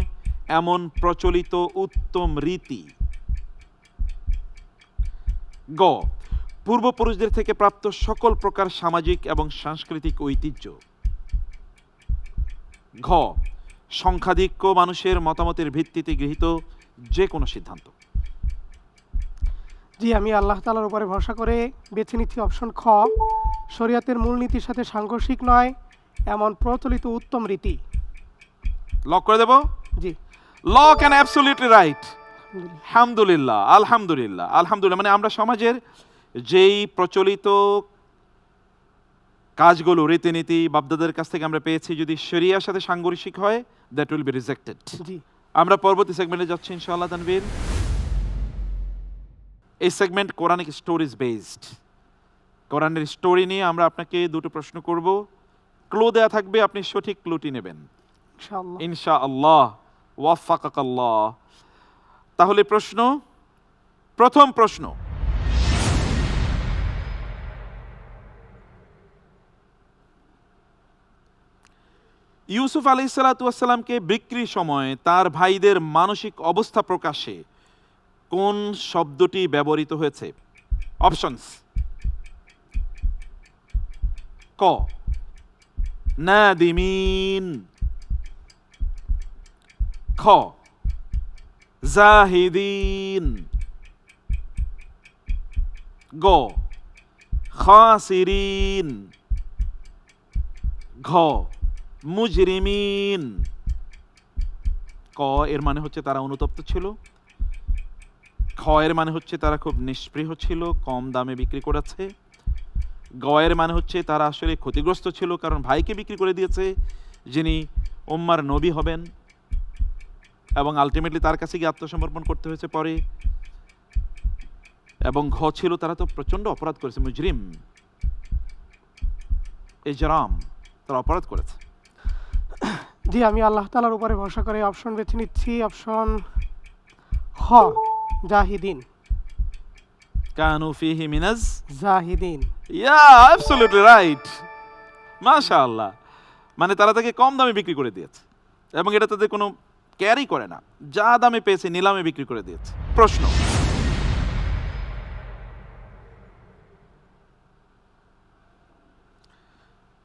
এমন প্রচলিত উত্তম রীতি। গ, পূর্বপুরুষদের থেকে প্রাপ্ত সকল প্রকার সামাজিক এবং সাংস্কৃতিক ঐতিহ্য। ঘ, সংখ্যাধিক্য মানুষের মতামতের ভিত্তিতে গৃহীত যে কোনো সিদ্ধান্ত। জি, আমি আল্লাহ তাআলার উপরে ভরসা করে বেছে নিচ্ছি অপশন খ, শরীয়তের মূলনীতির সাথে সাংঘর্ষিক নয় এমন প্রচলিত উত্তম রীতি। লক করে দেব? জি, লক অ্যান্ড অ্যাবসলিউটলি রাইট। আলহামদুলিল্লাহ, আলহামদুলিল্লাহ, আলহামদুলিল্লাহ। মানে আমরা সমাজের যেই প্রচলিত কাজগুলো, রীতিনীতি বাপদাদের কাছ থেকে আমরা পেয়েছি, যদি শরিয়ার সাথে সাংঘর্ষিক হয় দ্যাট উইল বি রিজেক্টেড। জি, আমরা পরবর্তী সেগমেন্টে যাচ্ছি ইনশাআল্লাহ। তানভীর, এই সেগমেন্ট কোরআনিক স্টোরিজ বেসড। কোরআনের স্টোরি নিয়ে আমরা আপনাকে দুটো প্রশ্ন করব, ক্লু দেয়া থাকবে, আপনি সঠিক ক্লুটি নেবেন ইনশাআল্লাহ। ইনশাআল্লাহ। ওয়াফাকাকাল্লাহ। তাহলে প্রথম প্রশ্ন, ইউসুফ আলাইহিসসালামকে বিক্রির সময় তার ভাইদের মানসিক অবস্থা প্রকাশে কোন শব্দটি ব্যবহৃত হয়েছে? অপশনস: ক নাদিমিন, খ জাহিদিন, গ খাসিরিন, ঘ মুজরিমিন। ক এর মানে হচ্ছে তারা অনুতপ্ত ছিল, খ এর মানে হচ্ছে তারা খুব নিষ্পৃহ ছিল, কম দামে বিক্রি করেছে, গ এর মানে হচ্ছে তারা আসলে ক্ষতিগ্রস্ত ছিল কারণ ভাইকে বিক্রি করে দিয়েছে যিনি উম্মার নবী হবেন, এবং আলটিমেটলি তার কাছে গিয়ে আত্মসমর্পণ করতে হয়েছে পরে, এবং ঘ ছিল তারা তো প্রচন্ড অপরাধ করেছে, মুজরিম, ইজরাম, তারা অপরাধ করেছে। জি, আমি আল্লাহ তাআলার উপরে ভরসা করে অপশন বেছে নিচ্ছি, অপশন খ জাহিদিন। কানু ফিহি মিনাজ জাহিদিন। অ্যাবসলিউটলি রাইট, মাশাআল্লাহ। মানে তারা তাকে কম দামে বিক্রি করে দিয়েছে এবং এটা তাদের কোনো ক্যারি করে না, যা দামে পেয়েছে নিলামে বিক্রি করে দিয়েছে। প্রশ্ন: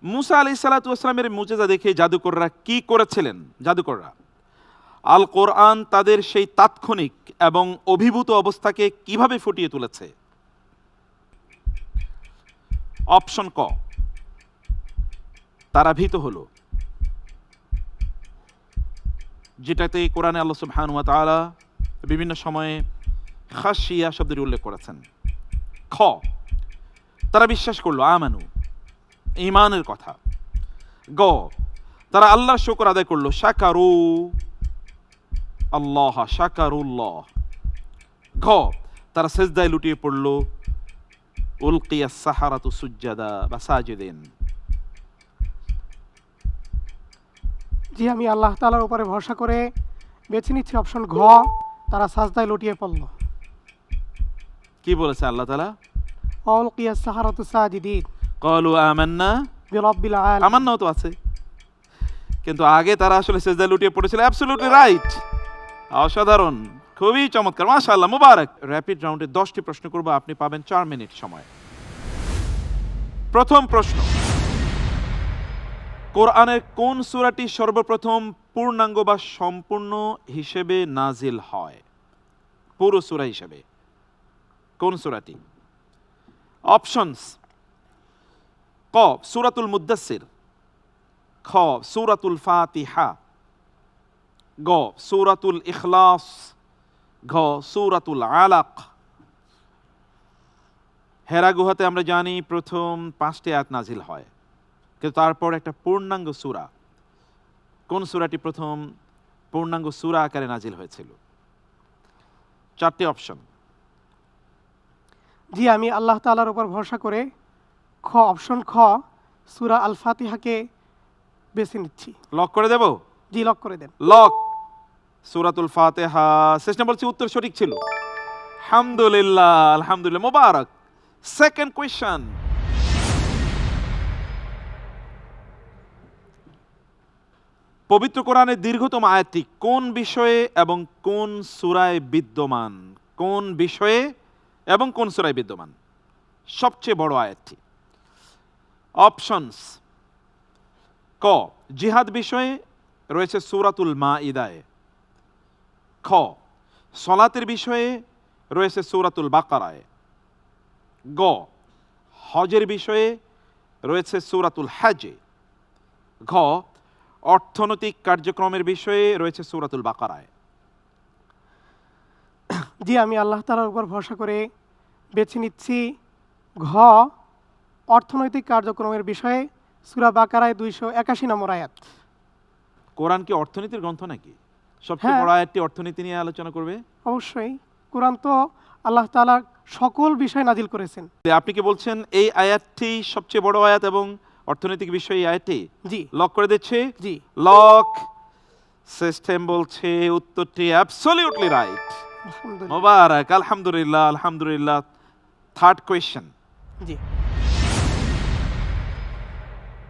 মুসা আলাইহিসসালামের মুজিজা দেখে জাদুকররা কি করেছিলেন? জাদুকররা আল কোরআন তাদের সেই তাৎক্ষণিক এবং অভিভূত অবস্থাকে কিভাবে ফুটিয়ে তুলেছে? অপশন ক তারা ভীত হলো, যেটাতে কোরআনে আল্লাহ সুবহানাহু ওয়া তাআলা বিভিন্ন সময়ে খাশিয়া শব্দের উল্লেখ করেছেন। খ তারা বিশ্বাস করলো, আমানু, ঈমানের কথা। গ তারা আল্লাহর শুকর আদায় করলো, শাকারু আল্লাহ, শাকারুল্লাহ। ঘ তারা সিজদায় লুটিয়ে পড়লো, উলকিয়াস সাহারাতু সুজ্জাদা বা সাজিদিন। জি, আমি আল্লাহ তাআলার উপরে ভরসা করে বেছে নিচ্ছি অপশন ঘ তারা সাজদায় লুটিয়ে পড়ল। কি বলেছে আল্লাহ তাআলা? আলকিয়াস সাহারাতু সাজিদিন ক্বালু আমান্না বিরাব্বিল আলামিন। আমান্নাও তো আছে, কিন্তু আগে তারা আসলে সিজদায় লুটিয়ে পড়েছিল। অ্যাবসলিউটলি রাইট, অসাধারণ, খুবই চমৎকার, মাশাআল্লাহ, মুবারক। র‍্যাপিড রাউন্ডে 10টি প্রশ্ন করব, আপনি পাবেন 4 মিনিট সময়। প্রথম প্রশ্ন: কোরআনের কোন সূরাটি সর্বপ্রথম পূর্ণাঙ্গ বা সম্পূর্ণ হিসেবে নাজিল হয়? পুরো সূরা হিসেবে কোন সূরাটি? অপশনস: ক সূরাতুল মুদ্দাসসির, খ সূরাতুল ফাতিহা, গ সূরাতুল ইখলাস, ঘ সূরাতুল আলাক। হেরা গুহাতে আমরা জানি প্রথম 5টি আয়াত নাজিল হয়, কিন্তু তারপর একটা পূর্ণাঙ্গ সূরা, কোন সূরাটি প্রথম পূর্ণাঙ্গ সূরা আকারে নাজিল হয়েছিল? 4টি অপশন। জি, আমি আল্লাহ তাআলার উপর ভরসা করে অপশন খ সূরা আল ফাতিহাকে বেছে নিচ্ছি। লক করে দেব? জি, লক করে দেন। লক। সূরাতুল ফাতিহা। সিস্টেম বলছি উত্তর সঠিক ছিল। আলহামদুলিল্লাহ, আলহামদুলিল্লাহ, মুবারক। সেকেন্ড কোয়েশ্চন: পবিত্র কোরআনের দীর্ঘতম আয়াতটি কোন বিষয়ে এবং কোন সূরায় বিদ্যমান? কোন বিষয়ে এবং কোন সূরায় বিদ্যমান সবচেয়ে বড় আয়াতটি? অপশনস: ক জিহাদ বিষয়ে রয়েছে সূরাতুল মাইদায়, খ সলাতের বিষয়ে রয়েছে সূরাতুল বাকারায়, গ হজের বিষয়ে রয়েছে সূরাতুল হজে, ঘ অর্থনৈতিক কার্যক্রমের বিষয়ে রয়েছে সূরাতুল বাকারায়। জি, আমি আল্লাহ তাআলার উপর ভরসা করে বেছে নিচ্ছি ঘ অর্থনৈতিক কার্যক্রমের বিষয়ে সূরা বাকারায় 281 নম্বর আয়াত। কোরআন কি অর্থনীতির গ্রন্থ নাকি? সবচেয়ে হ্যাঁ। বড় আয়াতটি অর্থনীতি নিয়ে আলোচনা করবে? অবশ্যই, কোরআন তো আল্লাহ তাআলা সকল বিষয় নাজিল করেছেন। আপনি কি বলছেন এই আয়াতটি সবচেয়ে বড় আয়াত এবং অর্থনৈতিক বিষয় এই আয়াতটি জি লক করে দিচ্ছে? জি লক। সিস্টেম বলছে উত্তরটি অ্যাবসলিউটলি রাইট। আলহামদুলিল্লাহ। মোবারক, আলহামদুলিল্লাহ আলহামদুলিল্লাহ। থার্ড কোয়েশ্চেন, জি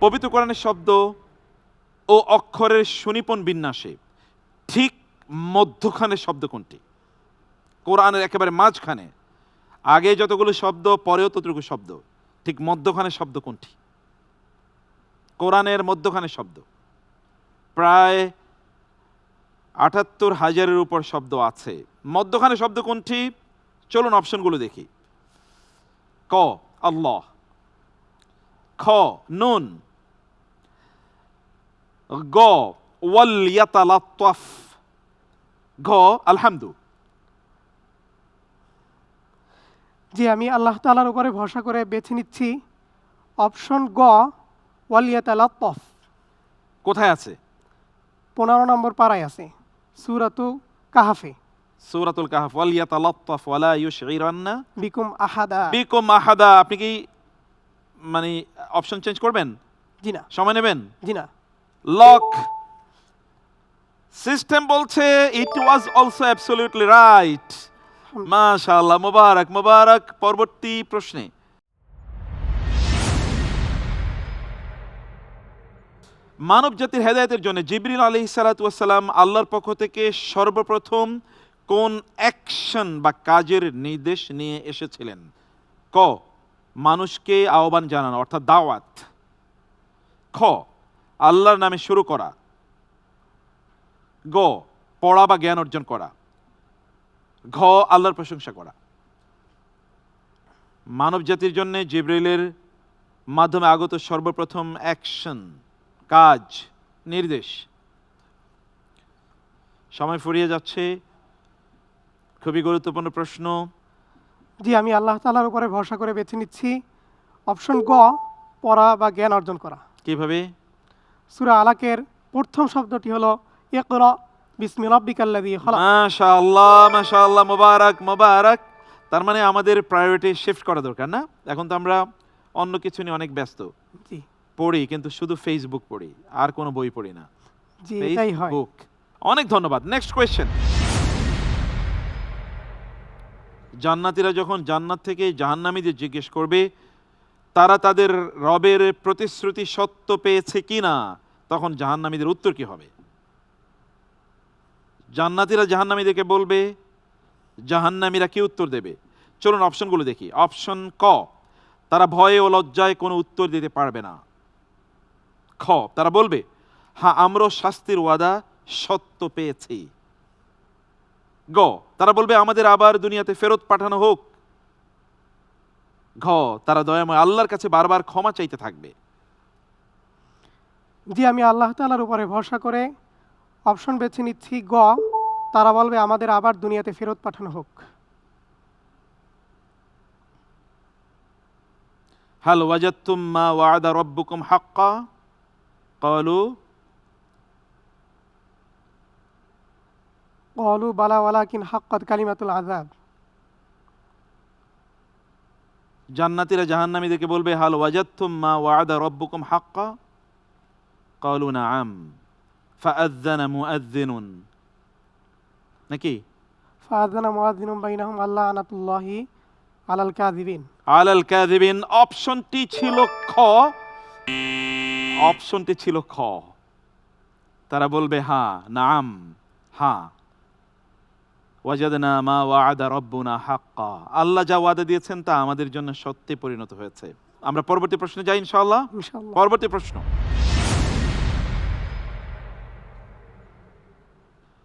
পবিত্র কোরআনের শব্দ ও অক্ষরের সুনিপুণ বিন্যাসে ঠিক মধ্যখানে শব্দ কোনটি? কোরআনের একেবারে মাঝখানে, আগে যতগুলো শব্দ পরেও ততটুকু শব্দ, ঠিক মধ্যখানে শব্দ কোনটি? কোরআনের মধ্যখানে শব্দ প্রায় ৭৮,০০০-এর উপর শব্দ আছে। মধ্যখানে শব্দ কোনটি? চলুন অপশনগুলো দেখি। ক আল্লাহ, খ নুন, গ ওয়াল ইয়াতালাত্তাফ, ঘ আলহামদু। জি আমি আল্লাহ তাআলার উপরে ভরসা করে বেছে নিচ্ছি অপশন গ ওয়ালিয়াতালাত্তাফ। কোথায় আছে? 15 নম্বর পারায় আছে, সূরাতু কাহাফে। সূরাতুল কাহফ, ওয়াল ইয়াতালাত্তাফ ওয়ালা ইউশঈরান্না বিকুম আহাদা। বিকুম আহাদা। আপনি কি মানে অপশন চেঞ্জ করবেন? জি না সময় নেবেন? জি না। লক। সিস্টেম বলছে ইট ওয়াজ অলসো অ্যাবসলিউটলি রাইট। মাশাআল্লাহ, মোবারক মোবারক। পরবর্তী প্রশ্নে, মানব জাতির হেদায়েতের জন্য জিবরিল আলাইহিস সালাতু ওয়াস সালাম আল্লাহর পক্ষ থেকে সর্বপ্রথম কোন অ্যাকশন বা কাজের নির্দেশ নিয়ে এসেছিলেন? ক মানুষকে আহ্বান জানানো অর্থাৎ দাওয়াত, খ আল্লাহর নামে শুরু করা, গ পড়া বা জ্ঞান অর্জন করা, ঘ আল্লাহর প্রশংসা করা। মানব জাতির জন্য জিবরিলের মাধ্যমে আগত সর্বপ্রথম অ্যাকশন, কাজ, নির্দেশ। সময় ফুরিয়ে যাচ্ছে, খুবই গুরুত্বপূর্ণ প্রশ্ন। জি আমি আল্লাহ তাআলার উপরে ভরসা করে বেছে নিচ্ছি অপশন গ পড়া বা জ্ঞান অর্জন করা। কিভাবে? সূরা আলাকের প্রথম শব্দটি হলো ইকরা বিসমি রাব্বিকাল্লাযী খলাক। মাশাআল্লাহ মাশাআল্লাহ, মোবারক মোবারক। তার মানে আমাদের প্রায়োরিটি শিফট করা দরকার না? এখন তো আমরা অন্য কিছু নিয়ে অনেক ব্যস্ত। জি পড়ি কিন্তু শুধু ফেসবুক পড়ি, আর কোনো বই পড়ি না। জি এটাই হয়। ফেসবুক। অনেক ধন্যবাদ। Next question. জান্নাতীরা যখন জান্নাত থেকে জাহান্নামীদের জিজ্ঞেস করবে তারা তাদের রবের প্রতিশ্রুতি সত্য পেয়েছে কিনা, তখন জাহান্নামীদের উত্তর কি হবে? জান্নাতীরা জাহান্নামীদেরকে বলবে, জাহান্নামীরা কি উত্তর দেবে? চলুন অপশনগুলো দেখি। অপশন ক তারা ভয়ে ও লজ্জায় কোনো উত্তর দিতে পারবে না। খ তারা বলবে হ্যাঁ আমরা শাস্তির ওয়াদা সত্য পেয়েছি। গ তারা বলবে আমাদের আবার দুনিয়াতে ফেরত পাঠানো হোক। ঘ তারা দয়াময় আল্লাহর কাছে বারবার ক্ষমা চাইতে থাকবে। জি আমি আল্লাহ তাআলার উপরে ভরসা করে অপশন বেছে নিচ্ছি গ তারা বলবে আমাদের আবার দুনিয়াতে ফেরত পাঠানো হোক। হাল ওয়াজাদতুম মা ওয়া'দা রাব্বুকুম হাক্কা ক্বালু ক্বালু বালা ওয়ালাকিন হাক্কাত কালিমাতুল আযাব। জান্নাতীরা জাহান্নামীদেরকে বলবে হাল ওয়াজাদতুম মা ওয়া'দা রাব্বুকুম হাক্কা ক্বালু নাআম ফাআযানা মুআযযিনুন। নাকি ফাআযানা মুআযযিনুন বাইনাহুম আল্লাহ আনাতুল্লাহি আলাল কাযিবিন। আলাল কাযিবিন। অপশনটি ছিল খ, অপশনটি ছিল খ। তারা বলবে হ্যাঁ নাআম, হ্যাঁ ওয়াজাদনা মা ওয়া'দা রাব্বুনা হাক্কা, আল্লাহ যা ওয়াদা দিয়েছেন তা আমাদের জন্য সত্যি পরিণত হয়েছে। আমরা পরবর্তী প্রশ্নে যাই ইনশাআল্লাহ। ইনশাআল্লাহ। পরবর্তী প্রশ্ন,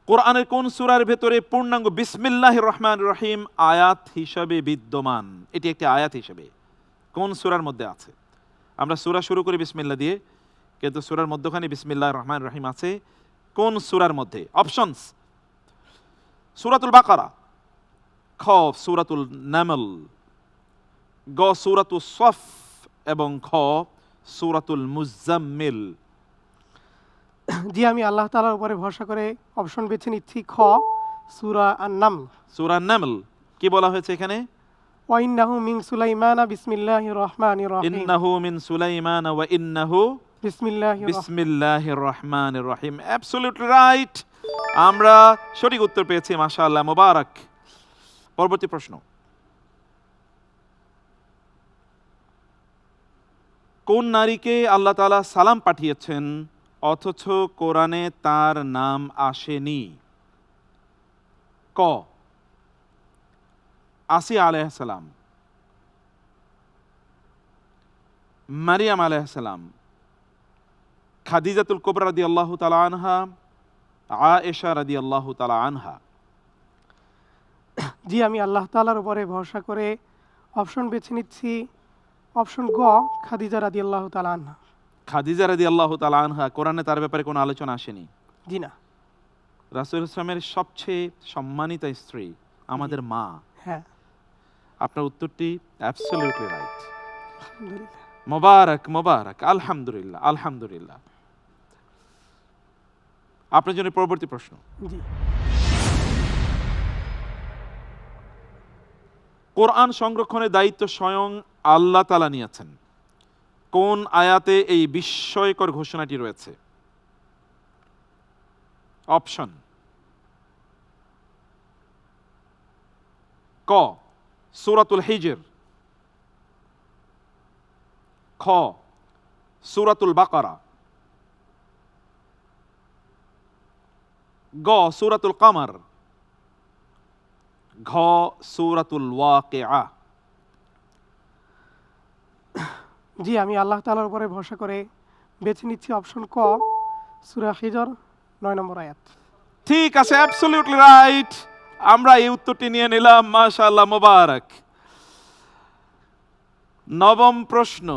কোরআনের কোন সূরার ভেতরে পূর্ণাঙ্গ বিসমিল্লাহির রহমানির রহিম আয়াত হিসাবে বিদ্যমান? এটি একটি আয়াত হিসেবে কোন সূরার মধ্যে আছে? আমরা সূরা শুরু করি বিসমিল্লাহ দিয়ে, কিন্তু সূরার মধ্যখানে বিসমিল্লাহির রহমানির রহিম আছে কোন সূরার মধ্যে? অপশনস: সূরাতুল বাকারা, খ সূরাতুল নামল, গ সূরাতুস সফ এবং খ সূরাতুল মুজাম্মিল। জি আমি আল্লাহ তাআলার উপরে ভরসা করে অপশন বেছে নিচ্ছি খ সূরা আন-নামল। সূরা নামল। কি বলা হয়েছে এখানে? ওয়াইন্নাহু মিন সুলাইমানা বিসমিল্লাহির রহমানির রহিম ইন্নাহু মিন সুলাইমান ওয়া ইন্নাহু বিসমিল্লাহির বিসমিল্লাহির রহমানির রহিম। অ্যাবসলিউটলি রাইট, আমরা সঠিক উত্তর পেয়েছি, মাশাআল্লাহ, মোবারক। পরবর্তী প্রশ্ন, কোন নারীকে আল্লাহ তাআলা সালাম পাঠিয়েছেন অথচ কোরআনে তার নাম আসেনি? ক, আসিয়া আলাইহিস সালাম, মারিয়াম আলাইহিস সালাম, খাদিজাতুল কুবরা রাদিয়াল্লাহু তাআলা আনহা, আয়েশা রাদিয়াল্লাহু তাআলা আনহা। জি, আমি আল্লাহ তাআলার উপরে ভরসা করে অপশন বেছে নিচ্ছি অপশন গ, খাদিজা রাদিয়াল্লাহু তাআলা আনহা। খাদিজা রাদিয়াল্লাহু তাআলা আনহা, কোরআনে তার ব্যাপারে কোনো আলোচনা আসেনি। জি না। রাসূল ইসলামের সবচেয়ে সম্মানিতা স্ত্রী, আমাদের মা। হ্যাঁ, আপনার উত্তরটি অ্যাবসলিউটলি রাইট। আলহামদুলিল্লাহ। মোবারক মোবারক, আলহামদুলিল্লাহ আলহামদুলিল্লাহ। আপনার জন্য পরবর্তী প্রশ্ন, জি, কোরআন সংরক্ষণের দায়িত্ব স্বয়ং আল্লাহ তাআলা নিয়েছেন। কোন আয়াতে এই বিস্ময়কর ঘোষণাটি রয়েছে? অপশন: ক, সূরাতুল হিজর, খ, সূরাতুল বাকারা, গ, সূরাতুল কমর, ঘ, সূরাতুল ওয়াকিআ। জি, আমি আল্লাহ তাআলার উপরে ভরসা করে বেছে নিচ্ছি অপশন ক, সূরা হিজর 9 নম্বর আয়াত। ঠিক আছে, অ্যাবসলিউটলি রাইট, আমরা এই উত্তরটি নিয়ে নিলাম, মাশাআল্লাহ, মোবারক। নবম প্রশ্ন,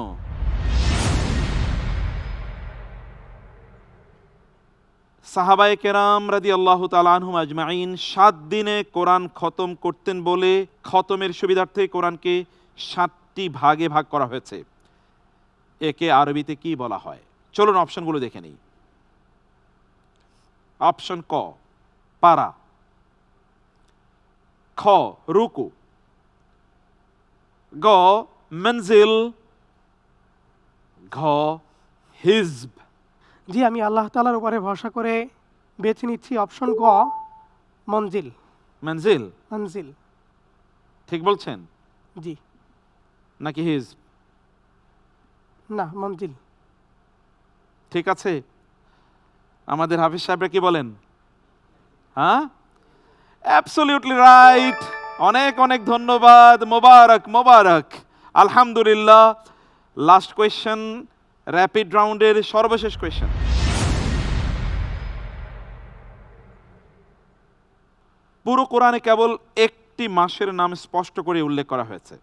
সাহাবায়ে কেরাম রাদিয়াল্লাহু তাআলা আনহুম আজমাইন 7 দিনে কোরআন খতম করতেন বলে খতমের সুবিধার্থে কোরআনকে 7টি ভাগে ভাগ করা হয়েছে। একে আরবিতে কি বলা হয়? চলুন অপশনগুলো দেখে নিই। অপশন ক, পারা, খ, রুকু, গ, মনজিল, ঘ, হিজব। জি, আমি আল্লাহ তাআলার উপরে ভরসা করে বেছে নিচ্ছি অপশন গ, মনজিল। মনজিল মনজিল। ঠিক বলছেন জি নাকি হিজব? না, মনজিল। ঠিক আছে, আমাদের হাফিজ সাহেবরা কি বলেন? হ্যাঁ, অ্যাবসলিউটলি রাইট, অনেক অনেক ধন্যবাদ, মোবারক মোবারক, আলহামদুলিল্লাহ। লাস্ট কোয়েশ্চেন, র্যাপিড রাউন্ডের সর্বশেষ কোয়েশ্চেন। পুরো কোরআনে কেবল একটি মাসের নাম স্পষ্ট করে উল্লেখ করা হয়েছে,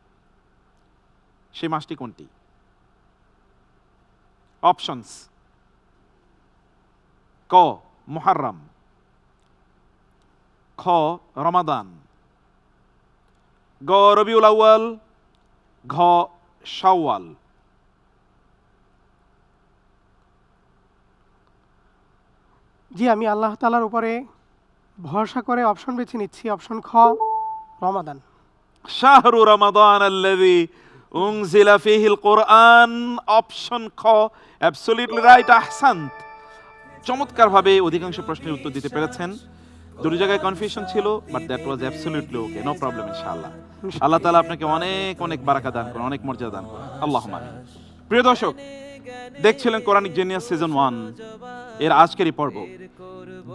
সেই মাসটি কোনটি? অপশনস: ক, মুহাররম, খ, রমাদান, গ, রবিউল আউয়াল, ঘ, শাওয়াল। জি, আমি আল্লাহ তাআলার উপরে ভরসা করে অপশন বেছে নিচ্ছি অপশন খ, রমাদান। শাহরু রমাদান আল্লাযী উনজিলা ফীহিল কোরআন। অপশন খ, অ্যাবসলিউটলি রাইট, আহসান্ত। চমৎকারভাবে অধিকাংশ প্রশ্নের উত্তর দিতে পেরেছেন। দুটো জায়গায় কনফিউশন ছিল, but that was absolutely okay, no problem ইনশাআল্লাহ। আল্লাহ তাআলা আপনাকে অনেক অনেক বারাকা দান করুন, অনেক মর্যাদা দান করুন, আল্লাহুম্মা আমিন। প্রিয় দর্শক, দেখছিলেন কোরআনিক জিনিয়াস সিজন 1 এর আজকের এই পর্ব।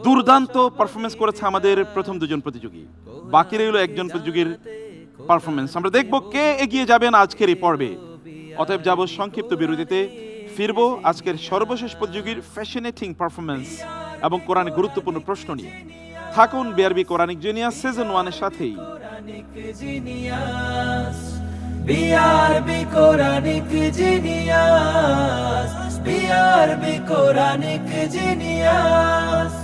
দুর্দান্ত পারফরমেন্স করেছে আমাদের প্রথম দুজন প্রতিযোগী, বাকি রইল একজন প্রতিযোগীর পারফরমেন্স। আমরা দেখব কে এগিয়ে যাবেন আজকের এই পর্বে। অতএব যাব সংক্ষিপ্ত বিরতিতে, ফিরবো আজকের সর্বশেষ প্রতিযোগীর ফ্যাশনেটিং পারফরমেন্স এবং কোরআনের গুরুত্বপূর্ণ প্রশ্ন নিয়ে। থাকুন বিআরবি কোরআনিক জিনিয়াস সিজন 1 এর সাথেই। BRB Quranic genius, BRB Quranic genius.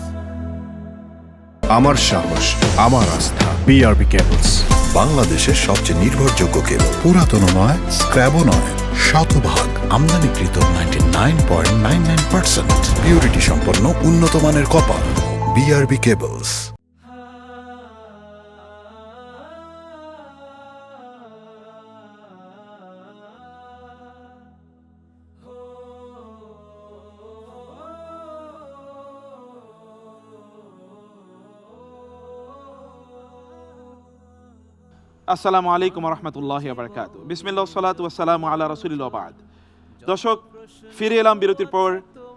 আমার সাহস, আমার আস্থা, বিআরবি কেবলস, বাংলাদেশের সবচেয়ে নির্ভরযোগ্য কেবল। পুরাতন নয়, স্ক্র্যাবও নয়, শতভাগ আমদানিকৃত 99.99% পিউরিটি সম্পন্ন উন্নত মানের কপার। BRB cables. আসসালামু আলাইকুম রহমতুল্লাহি ওয়া বারাকাতুহু। বিসমিল্লাহ সালাতু ওয়াসসালামু আলা রাসূলিল্লাহ বাদ। দর্শক, ফিরে এলাম বিরতির পর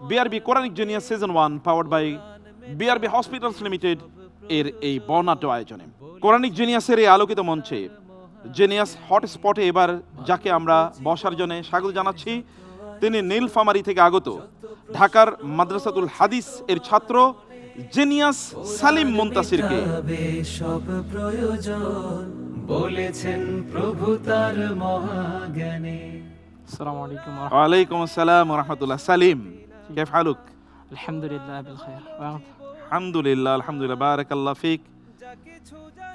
BRB Quranic junior season 1 powered by BRB hospitals limited এর এই বর্ণাঢ্য আয়োজনে কোরআনিক জুনিয়র্সের এই আলোকিত মঞ্চে জেনিয়াস হটস্পটে এবার যাকে আমরা বসার জন্য স্বাগত জানাচ্ছি, তিনি নীলফামারী থেকে আগত ঢাকার মাদ্রাসাতুল হাদিস এর ছাত্র জেনিয়াস সালিম মুনতাসিরকে। সব প্রয়োজন বলেছেন প্রভু তার মহাজ্ঞানে। আসসালামু আলাইকুম ওয়া ওয়ালাইকুম আসসালাম ওয়া রাহমাতুল্লাহ। সালিম, كيف حالك؟ আলহামদুলিল্লাহ বিল খাইর ওয়া আনতা? আলহামদুলিল্লাহ আলহামদুলিল্লাহ, বারাকাল্লাহ ফিক।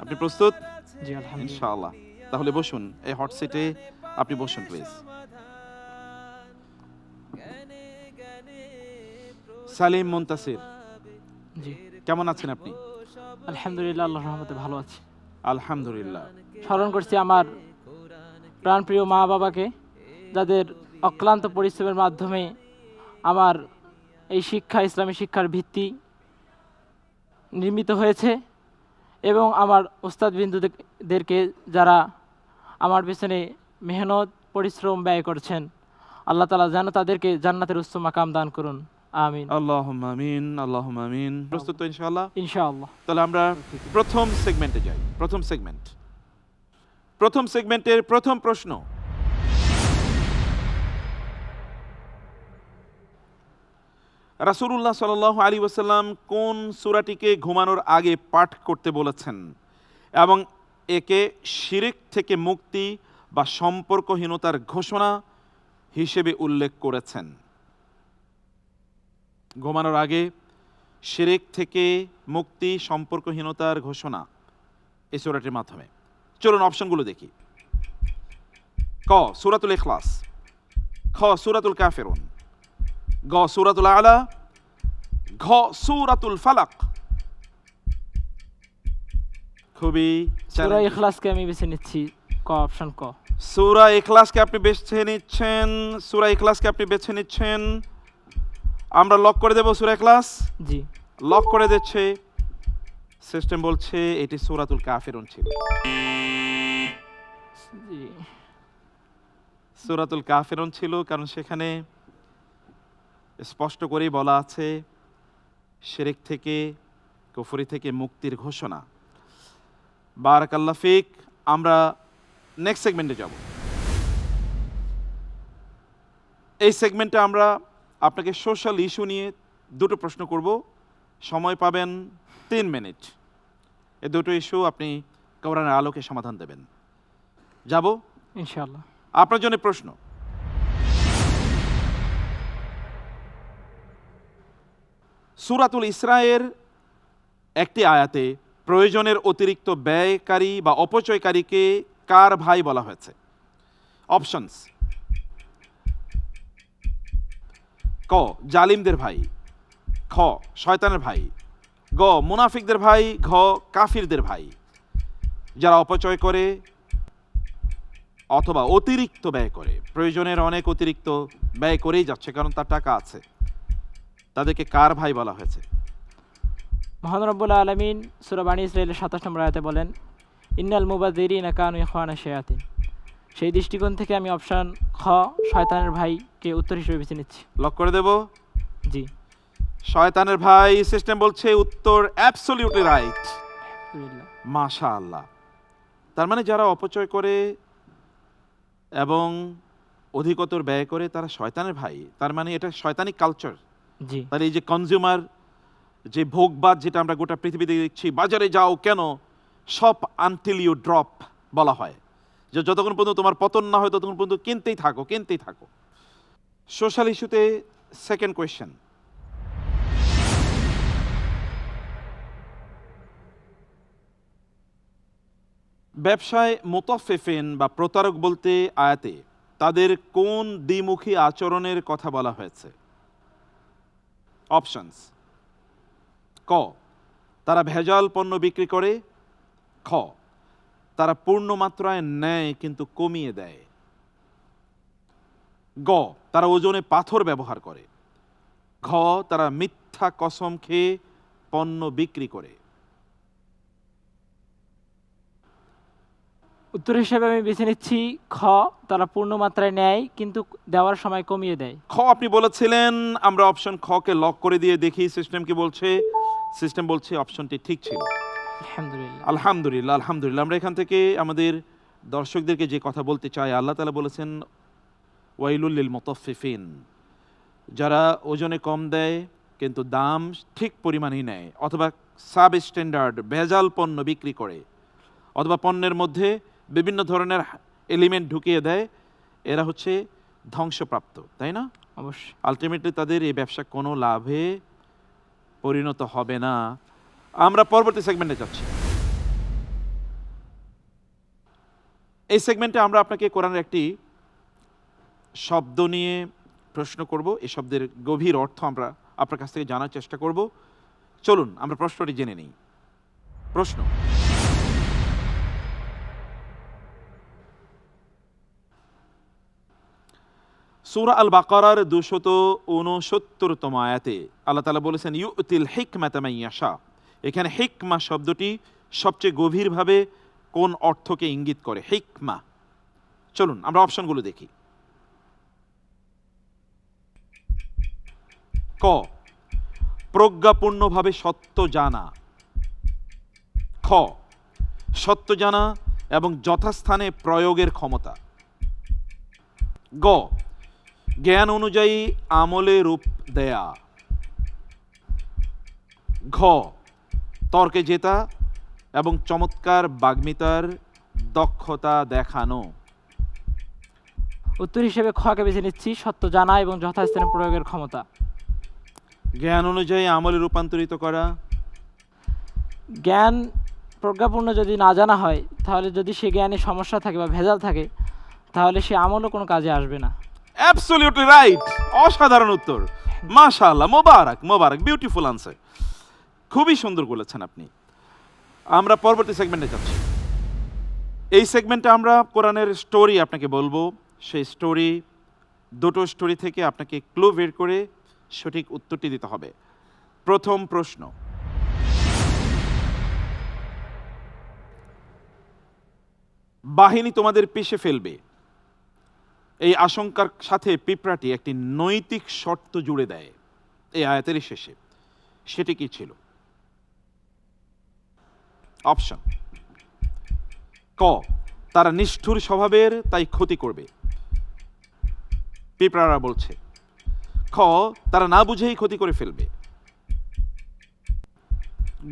আপনি প্রস্তুত? জি আলহামদুলিল্লাহ। ইনশাআল্লাহ। তাহলে বসুন, এই হট সিটে আপনি বসুন প্লিজ। সালিম মুনতাসির, জি কেমন আছেন আপনি? আলহামদুলিল্লাহ, আল্লাহর রহমতে ভালো আছি। আলহামদুলিল্লাহ। স্মরণ করছি আমার প্রাণপ্রিয় মা বাবাকে, যাদের অক্লান্ত পরিশ্রমের মাধ্যমে আমার এই শিক্ষা, ইসলামী শিক্ষার ভিত্তি নির্মিত হয়েছে, এবং আমার ওস্তাদবৃন্দদেরকে যারা আমার পেছনে মেহনত পরিশ্রম ব্যয় করছেন, আল্লাহ তাআলা যেন তাদেরকে জান্নাতের উচ্চ মাকাম দান করুন, আমিন। আল্লাহুম্মা আমিন, আল্লাহুম্মা আমিন। প্রস্তুত তো ইনশাআল্লাহ? ইনশাআল্লাহ। তাহলে আমরা প্রথম সেগমেন্টে যাই। প্রথম সেগমেন্টের প্রথম প্রশ্ন, রাসূলুল্লাহ সাল্লাল্লাহু আলাইহি ওয়াসাল্লাম কোন সূরাটিকে ঘুমানোর আগে পাঠ করতে বলেছেন এবং একে শিরক থেকে মুক্তি বা সম্পর্কহীনতার ঘোষণা হিসেবে উল্লেখ করেছেন? ঘুমানোর আগে শিরক থেকে মুক্তি, সম্পর্কহীনতার ঘোষণা এই সূরাটির মাধ্যমে। চলুন অপশনগুলো দেখি। ক সূরাতুল ইখলাস, খ সূরাতুল কাফিরুন, গ সূরাতুল আলা, ঘ সূরাতুল ফালাক। খুবই সূরা ইখলাসকে আমি বেছে নিচ্ছি, ক, অপশন ক। সূরা ইখলাসকে আপনি বেছে নিচ্ছেন। আমরা লক করে দেব সূরা ইখলাস। জি লক করে দিচ্ছে। সিস্টেম বলছে এটি সূরাতুল কাফিরুন ছিল। জি সূরাতুল কাফিরুন ছিল কারণ সেখানে স্পষ্ট করেই বলা আছে শিরক থেকে, কুফরি থেকে মুক্তির ঘোষণা। বারাকাল্লাহ ফিক। আমরা নেক্সট সেগমেন্টে যাব। এই সেগমেন্টে আমরা আপনাকে সোশ্যাল ইস্যু নিয়ে দুটো প্রশ্ন করব। সময় পাবেন 3 মিনিট। এই দুটো ইস্যু আপনি কোরআনের আলোকে সমাধান দেবেন। যাব ইনশাআল্লাহ। আপনার জন্য প্রশ্ন, সূরাতুল ইসরায়ের একটি আয়াতে প্রয়োজনের অতিরিক্ত ব্যয়কারী বা অপচয়কারীকে কার ভাই বলা হয়েছে? অপশনস: ক জালিমদের ভাই, খ শয়তানের ভাই, গ মুনাফিকদের ভাই, ঘ কাফিরদের ভাই। যারা অপচয় করে অথবা অতিরিক্ত ব্যয় করে, প্রয়োজনের অনেক অতিরিক্ত ব্যয় করেই যাচ্ছে কারণ তার টাকা আছে, তাদেরকে কার ভাই বলা হয়েছে? মহান রব্বুল আলামিন সূরা বানী ইসরাঈলের 27 নম্বর আয়াতে বলেন, ইন্নাল মুবাযযিরিনা কানু ইখওয়ানা শায়াতিন। সেই দৃষ্টিকোণ থেকে আমি অপশন খ শয়তানের ভাইকে উত্তর হিসেবে বেছে নিচ্ছি। লক করে দেব। জি শয়তানের ভাই। সিস্টেম বলছে উত্তর অ্যাবসলিউটলি রাইট। আলহামদুলিল্লাহ। মাশাআল্লাহ। তার মানে যারা অপচয় করে এবং অধিকতর ব্যয় করে তারা শয়তানের ভাই। তার মানে এটা শয়তানি কালচার। জি তাহলে এই যে কনজিউমার যে ভোগবাদ, যেটা আমরা গোটা পৃথিবীতে দেখছি, বাজারে যাও কেন, শপ আনটিল ইউ ড্রপ বলা হয়, যে যতক্ষণ পর্যন্ত তোমার পতন না হয় ততক্ষণ পর্যন্ত কিনতেই থাকো। সোশ্যাল ইস্যুতে সেকেন্ড কোয়েশ্চেন, ব্যবসায় মুতাফফিফিন বা প্রতারক বলতে আয়াতে তাদের কোন দ্বিমুখী আচরণের কথা বলা হয়েছে? অপশনস: ক তারা ভেজাল পণ্য বিক্রি করে, খ তারা পূর্ণ মাত্রায় নেয় কিন্তু কমিয়ে দেয়, গ তারা ওজনে পাথর ব্যবহার করে, ঘ তারা মিথ্যা কসম খেয়ে পণ্য বিক্রি করে। উত্তর হিসেবে আমি বেছে নিচ্ছি খ, তারা পূর্ণ মাত্রায় নেয় কিন্তু দেওয়ার সময় কমিয়ে দেয়। খ আপনি বলেছিলেন, আমরা অপশন খ কে লক করে দিয়ে দেখি সিস্টেম কি বলছে। সিস্টেম বলছে অপশনটি ঠিক ছিল। আলহামদুলিল্লাহ। আলহামদুলিল্লাহ, আলহামদুলিল্লাহ। আমরা এখান থেকে আমাদের দর্শকদেরকে যে কথা বলতে চাই, আল্লাহ তাআলা বলেছেন ওয়াইলুল লিল মুতাফফিফিন, যারা ওজনে কম দেয় কিন্তু দাম ঠিক পরিমাণই নেয়, অথবা সাব স্ট্যান্ডার্ড ভেজাল পণ্য বিক্রি করে, অথবা পণ্যের মধ্যে বিভিন্ন ধরনের এলিমেন্ট ঢুকিয়ে দেয়, এরা হচ্ছে ধ্বংসপ্রাপ্ত, তাই না? অবশ্যই। আলটিমেটলি তাদের এই ব্যবসা কোনো লাভে পরিণত হবে না। আমরা পরবর্তী সেগমেন্টে যাচ্ছি। এই সেগমেন্টে আমরা আপনাকে কোরআনের একটি শব্দ নিয়ে প্রশ্ন করব। এই শব্দের গভীর অর্থ আমরা আপনার কাছ থেকে জানার চেষ্টা করব। চলুন আমরা প্রশ্নটি জেনে নিই। প্রশ্ন: সূরা আল বাকারার 269তম আয়াতে আল্লাহ তাআলা বলেছেন ইউতিল হিকমাতা মান ইয়াশা। এখানে হিকমা শব্দটি সবচেয়ে গভীরভাবে কোন অর্থকে ইঙ্গিত করে? হিকমা। চলুন আমরা অপশনগুলো দেখি। ক, প্রজ্ঞাপূর্ণভাবে সত্য জানা। খ, সত্য জানা এবং যথাস্থানে প্রয়োগের ক্ষমতা। গ, জ্ঞান অনুযায়ী আমলে রূপ দেয়া। ঘ, তর্কে জেতা এবং চমৎকার বাগ্মিতার দক্ষতা দেখানো। উত্তর হিসেবে খকে বেছে নিচ্ছি সত্য জানা এবং যথাস্থানে প্রয়োগের ক্ষমতা। জ্ঞান অনুযায়ী আমলে রূপান্তরিত করা। জ্ঞান প্রজ্ঞাপূর্ণ যদি না জানা হয়, তাহলে যদি সে জ্ঞানে সমস্যা থাকে বা ভেজাল থাকে, তাহলে সে আমলও কোনো কাজে আসবে না। অ্যাবসলিউটলি রাইট, অসাধারণ উত্তর, মাশাআল্লাহ, মোবারক মোবারক, বিউটিফুল আনসার, খুবই সুন্দর বলেছেন আপনি। আমরা পরবর্তী সেগমেন্টে যাচ্ছি। এই সেগমেন্টে আমরা কোরআনের স্টোরি আপনাকে বলবো। সেই স্টোরি, দুটো স্টোরি থেকে আপনাকে ক্লু বের করে সঠিক উত্তরটি দিতে হবে। প্রথম প্রশ্ন: বাহিনী তোমাদের পিষে ফেলবে, এই আশঙ্কার সাথে পিঁপড়াটি একটি নৈতিক শর্ত জুড়ে দেয় এই আয়াতের শেষে। সেটি কি ছিল? অপশন: ক, তারা নিষ্ঠুর স্বভাবের তাই ক্ষতি করবে, পিঁপড়ারা বলছে। খ, তারা না বুঝেই ক্ষতি করে ফেলবে।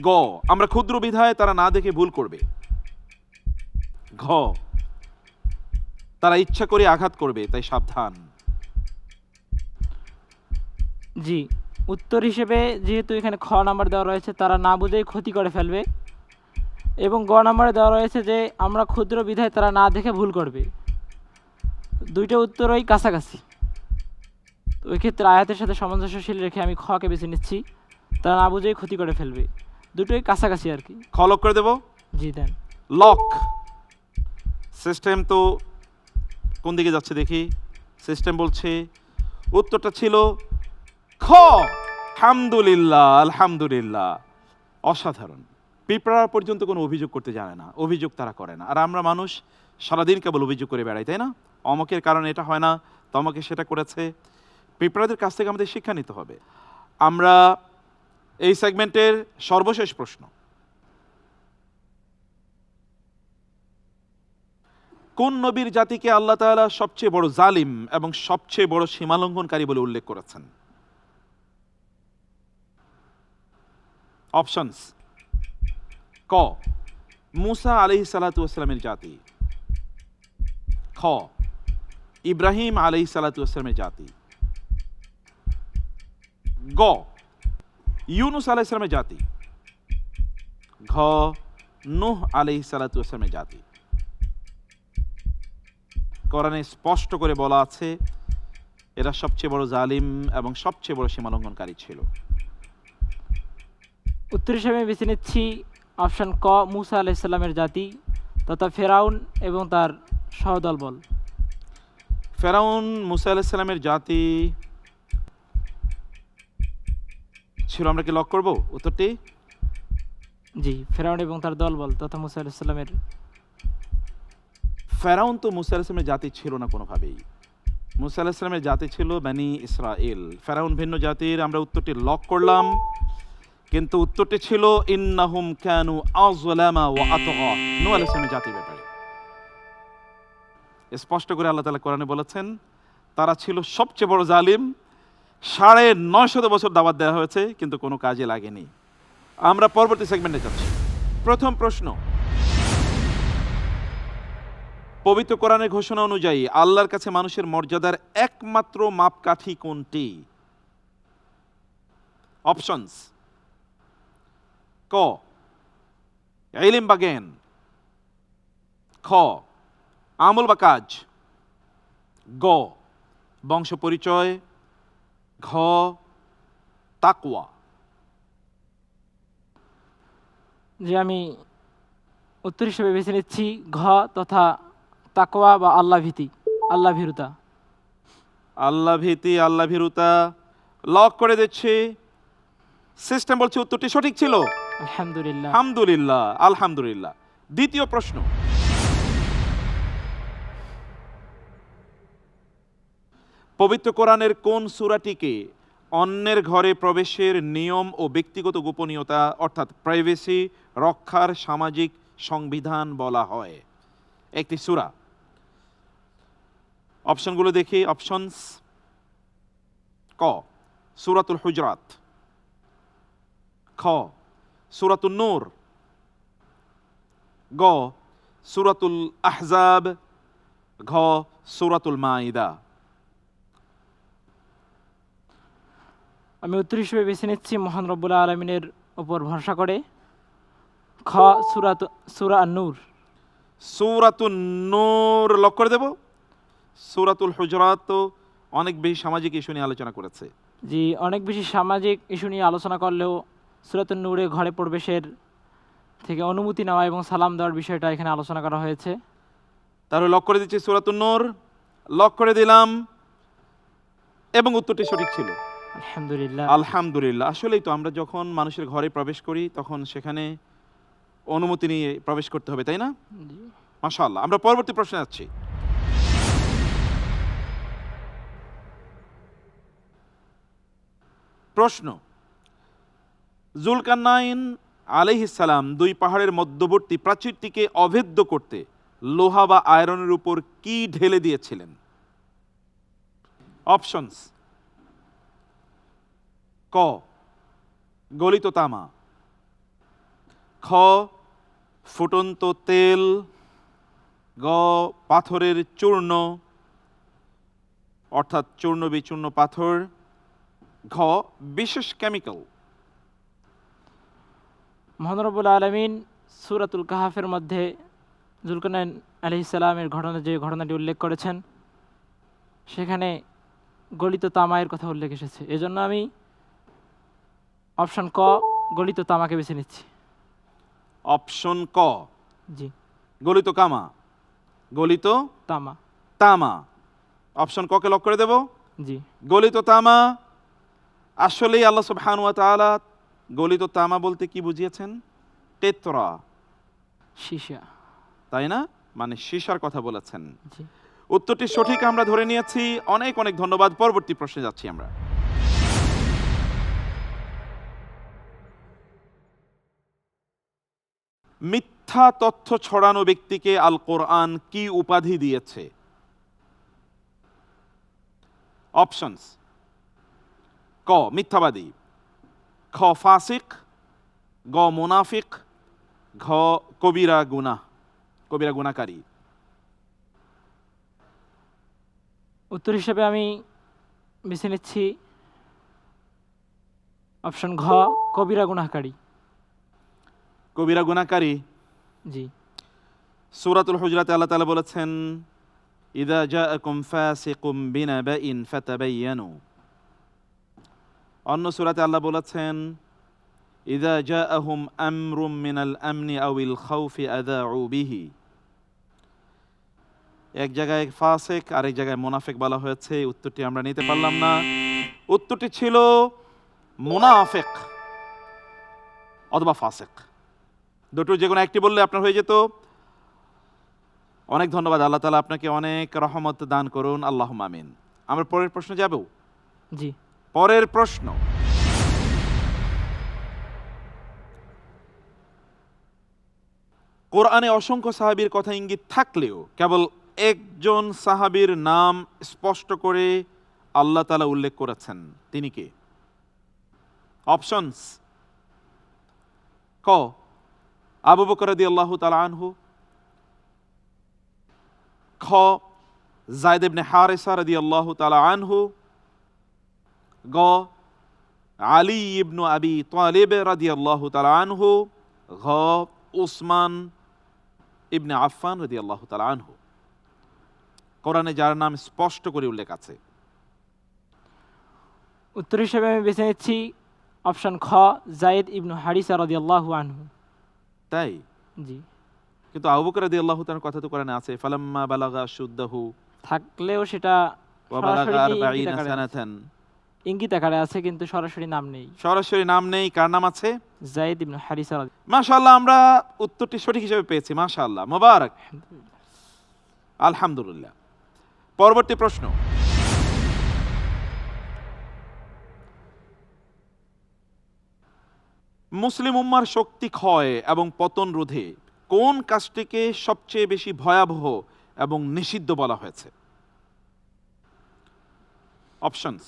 গ, আমরা ক্ষুদ্র বিধায় তারা না দেখে ভুল করবে। ঘ, তারা ইচ্ছা করে আঘাত করবে তাই সাবধান। জি, উত্তর হিসেবে যেহেতু এখানে খ নাম্বার দেওয়া রয়েছে, তারা না বুঝেই ক্ষতি করে ফেলবে, এবং গ নাম্বারে দেওয়া রয়েছে যে আমরা ক্ষুদ্র বিধায় তারা না দেখে ভুল করবে। দুইটা উত্তরই কাছাকাছি, তো ওই ক্ষেত্রে আয়াতের সাথে সামঞ্জস্যশীল রেখে আমি খকে বেছে নিচ্ছি, তারা না বুঝেই ক্ষতি করে ফেলবে। দুটোই কাছাকাছি আর কি। খ লক করে দেব? জি দেন। লক। সিস্টেম তো কোন দিকে যাচ্ছে দেখি। সিস্টেম বলছে উত্তরটা ছিল খ। আলহামদুলিল্লাহ, আলহামদুলিল্লাহ, অসাধারণ। পিঁপড়া পর্যন্ত কোনো অভিযোগ করতে জানে না, অভিযোগ তারা করে না। আর আমরা মানুষ সারাদিন কেবল অভিযোগ করে বেড়াই, তাই না? অমকের কারণে এটা হয় না, তমকে সেটা করেছে। পিঁপড়াদের কাছ থেকে আমাদের শিক্ষা নিতে হবে। আমরা এই সেগমেন্টের সর্বশেষ প্রশ্ন: কোন নবীর জাতিকে আল্লাহ তাআলা সবচেয়ে বড় জালিম এবং সবচেয়ে বড় সীমালঙ্ঘনকারী বলে উল্লেখ করেছেন? অপশনস: ক, মুসা আলাইহিস সালাতু ওয়াস সালামের জাতি। খ, ইব্রাহিম আলাইহিস সালাতু ওয়াস সালামের জাতি। গ, ইউনুস আলাইহিস সালামের জাতি। ঘ, নূহ আলাইহিস সালাতু ওয়াস সালামের জাতি। কোরআনে স্পষ্ট করে বলা আছে এরা সবচেয়ে বড় জালিম এবং সবচেয়ে বড় সীমালঙ্ঘনকারী ছিল। উত্তর হিসেবে আমি বেছে নিচ্ছি অপশন ক, মুসা আলাইহিস সালামের জাতি তথা ফেরাউন এবং তার সহদলবল। ফেরাউন মুসা আলাইহিস সালামের জাতি ছিল। আমরা কি লক করব উত্তরটি? জি, ফেরাউন এবং তার দলবল তথা মুসা আলাইহিস সালামের ফেরাউন তো মুসা আলাইহিস সালামের জাতি ছিল না কোনোভাবেই। মুসা আলাইহিস সালামের জাতি ছিল বনি ইসরাইল। ফেরাউন ভিন্ন জাতির। আমরা উত্তরটি লক করলাম, কিন্তু উত্তরটি ছিল ইন্নাহুম কানু আযলামা ওয়া আতগা, নূহ আলাইহিস সালামের জাতির ব্যাপারে। স্পষ্ট করে আল্লাহ তাআলা কোরআনে বলেছেন তারা ছিল সবচেয়ে বড় জালিম। 950 বছর দাওয়াত দেওয়া হয়েছে কিন্তু কোনো কাজে লাগেনি। আমরা পরবর্তী সেগমেন্টে যাচ্ছি। প্রথম প্রশ্ন, পবিত্র কোরআনের ঘোষণা অনুযায়ী আল্লাহর কাছে মানুষের মর্যাদার একমাত্র মাপকাঠি কোনটি? অপশনস: ক ইলম বা জ্ঞান, খ আমল বা কাজ, গ বংশ পরিচয়, ঘ তাকওয়া। যে আমি উত্তর হিসেবে বেছে নিচ্ছি ঘ তথা তাকওয়া বা আল্লাহ ভীতি, আল্লাহ ভীরুতা। আল্লাহ ভীতি, আল্লাহ ভীরুতা লক করে দিচ্ছি। সিস্টেম বলছে উত্তরটি সঠিক ছিল। আলহামদুলিল্লাহ। আলহামদুলিল্লাহ, আলহামদুলিল্লাহ। দ্বিতীয় প্রশ্ন, পবিত্র কোরআনের কোন সূরাটিকে অন্যের ঘরে প্রবেশের নিয়ম ও ব্যক্তিগত গোপনীয়তা অর্থাৎ প্রাইভেসি রক্ষার সামাজিক সংবিধান বলা হয়? একটি সূরা। অপশনগুলো দেখি। অপশনস: ক সূরাতুল হুজরাত, খ সূরাতুন নূর, গ সূরাতুল আহজাব, ঘ সূরাতুল মাইদা। আমি উত্তর হিসেবে বেছে নিচ্ছি মহান রব্বুল আলমিনের উপর ভরসা করে খ সূরা নূর। সূরাতুন নূর লক করে দেব। সূরাতুল হুজরাত তো অনেক বেশি সামাজিক ইস্যু নিয়ে আলোচনা করেছে। জি, অনেক বেশি সামাজিক ইস্যু নিয়ে আলোচনা করলেও সূরাতুন নূরে ঘরে প্রবেশের থেকে অনুমতি নেওয়া এবং সালাম দেওয়ার বিষয়টা এখানে আলোচনা করা হয়েছে। তাহলে লক করে দিচ্ছি সূরাতুন নূর। লক করে দিলাম এবং উত্তরটি সঠিক ছিল। আলহামদুলিল্লাহ। আলহামদুলিল্লাহ। আসলেই তো আমরা যখন মানুষের ঘরে প্রবেশ করি তখন সেখানে অনুমতি নিয়ে প্রবেশ করতে হবে, তাই না? জি। মাশাআল্লাহ। আমরা পরবর্তী প্রশ্নে যাচ্ছি। প্রশ্ন, যুলকারনাইন আলাইহিস সালাম 2 পাহাড়ের মধ্যবর্তী প্রাচীরটিকে অভেদ্য করতে লোহা বা আয়রনের উপর কি ঢেলে দিয়েছিলেন? অপশনস: ক গলিত তামা, খ ফুটন্ত তেল, গ পাথরের চূর্ণ অর্থাৎ চূর্ণ বিচূর্ণ পাথর, ঘ বিশেষ কেমিক্যাল। মহান রব্বুল আলমিন সূরাতুল কাহাফের মধ্যে যুলকারনাইন আলাইহিস সালামের যে ঘটনাটি উল্লেখ করেছেন সেখানে গলিত তামায়ের কথা উল্লেখ এসেছে। এজন্য আমি অপশন ক গলিত তামাকে বেছে নিচ্ছি। অপশন ক জি, গলিত কামা, গলিত তামা। তামা। অপশন ক কে লক করে দেব। জি, গলিত তামা। আসলেই আল্লাহ সুবহানাহু ওয়া তাআলা গলিত তামা বলতে কি বুঝিয়েছেন? তেতরা, সীসা। তাই না? মানে সীসার কথা বলেছেন। জি, উত্তরটি সঠিক আমরা ধরে নিয়েছি। অনেক অনেক ধন্যবাদ। পরবর্তী প্রশ্নে যাচ্ছি আমরা। মিথ্যা তথ্য ছড়ানো ব্যক্তিকে আল কোরআন কি উপাধি দিয়েছে? অপশনস: ক মিথ্যাবাদী, খ ফাসিক, গ মুনাফিক, ঘ কবিরা গুনাহকারী। উত্তর হিসেবে আমি বেছে নিচ্ছি অপশন ঘ কবিরা গুনাহকারী। কবিরা গুনাহকারী। জি, সূরাতুল হুজরাতে আল্লাহ তাআলা বলেছেন ইযা জাআকুম ফাসিকুম বিনাবাইন ফাতাবায়ানু। অন্য সূরাতে আল্লাহ বলেছেন ইযা জাআহুম আমরুম মিনাল আমনি আউল খাউফি আযাউ বিহি। এক জায়গায় ফাসিক আর এক জায়গায় মুনাফিক বলা হয়েছে। উত্তরটি আমরা নিতে পারলাম না। উত্তরটি ছিল মুনাফিক অথবা ফাসিক। দুটোর যে কোনো একটি বললে আপনার হয়ে যেত। অনেক ধন্যবাদ। আল্লাহ তাআলা আপনাকে অনেক রহমত দান করুন, আল্লাহুম্মা আমিন। আমরা পরের প্রশ্ন যাব। জি। পরের প্রশ্ন, কোরআনে অসংখ্য সাহাবীর কথা ইঙ্গিত থাকলেও কেবল একজন সাহাবীর নাম স্পষ্ট করে আল্লাহ তাআলা উল্লেখ করেছেন, তিনি কে? অপশনস: ক আবু বকর রাদিয়াল্লাহু তাআলা আনহু, খ যায়েদ ইবনে হারিসা রাদিয়াল্লাহু তাআলা আনহু, গ আলী ইবনু আবি তালিব রাদিয়াল্লাহু তাআলা আনহু, ঘ উসমান ইবনে আফফান রাদিয়াল্লাহু তাআলা আনহু। কোরআনে যার নাম স্পষ্ট করে উল্লেখ আছে। উত্তর হিসেবে আমি বেছে নিচ্ছি অপশন খ, জায়েদ ইবনু হারিসা রাদিয়াল্লাহু আনহু। তাই? জি। কিন্তু আবু বকর রাদিয়াল্লাহু তাআলার কথা তো কোরআনে আছে, ফালাম্মা বালাগা শুদ্দাহু থাকলেও সেটা ওয়া বালাগা সরাসরি 40 সানাতান, ইঙ্গিত আকারে আছে, কিন্তু সরাসরি নাম নেই। সরাসরি নাম নেই। কার নাম আছে? জায়েদ ইবনু হারিসা মাশাআল্লাহ, আমরা উত্তরটি সঠিক হিসেবে পেয়েছি। মাশাআল্লাহ, মোবারক, আলহামদুলিল্লাহ। পরবর্তী প্রশ্ন, মুসলিম উম্মার শক্তি ক্ষয় এবং পতন রোধে কোন কাজটিকে সবচেয়ে বেশি ভয়াবহ এবং নিষিদ্ধ বলা হয়েছে? অপশনস: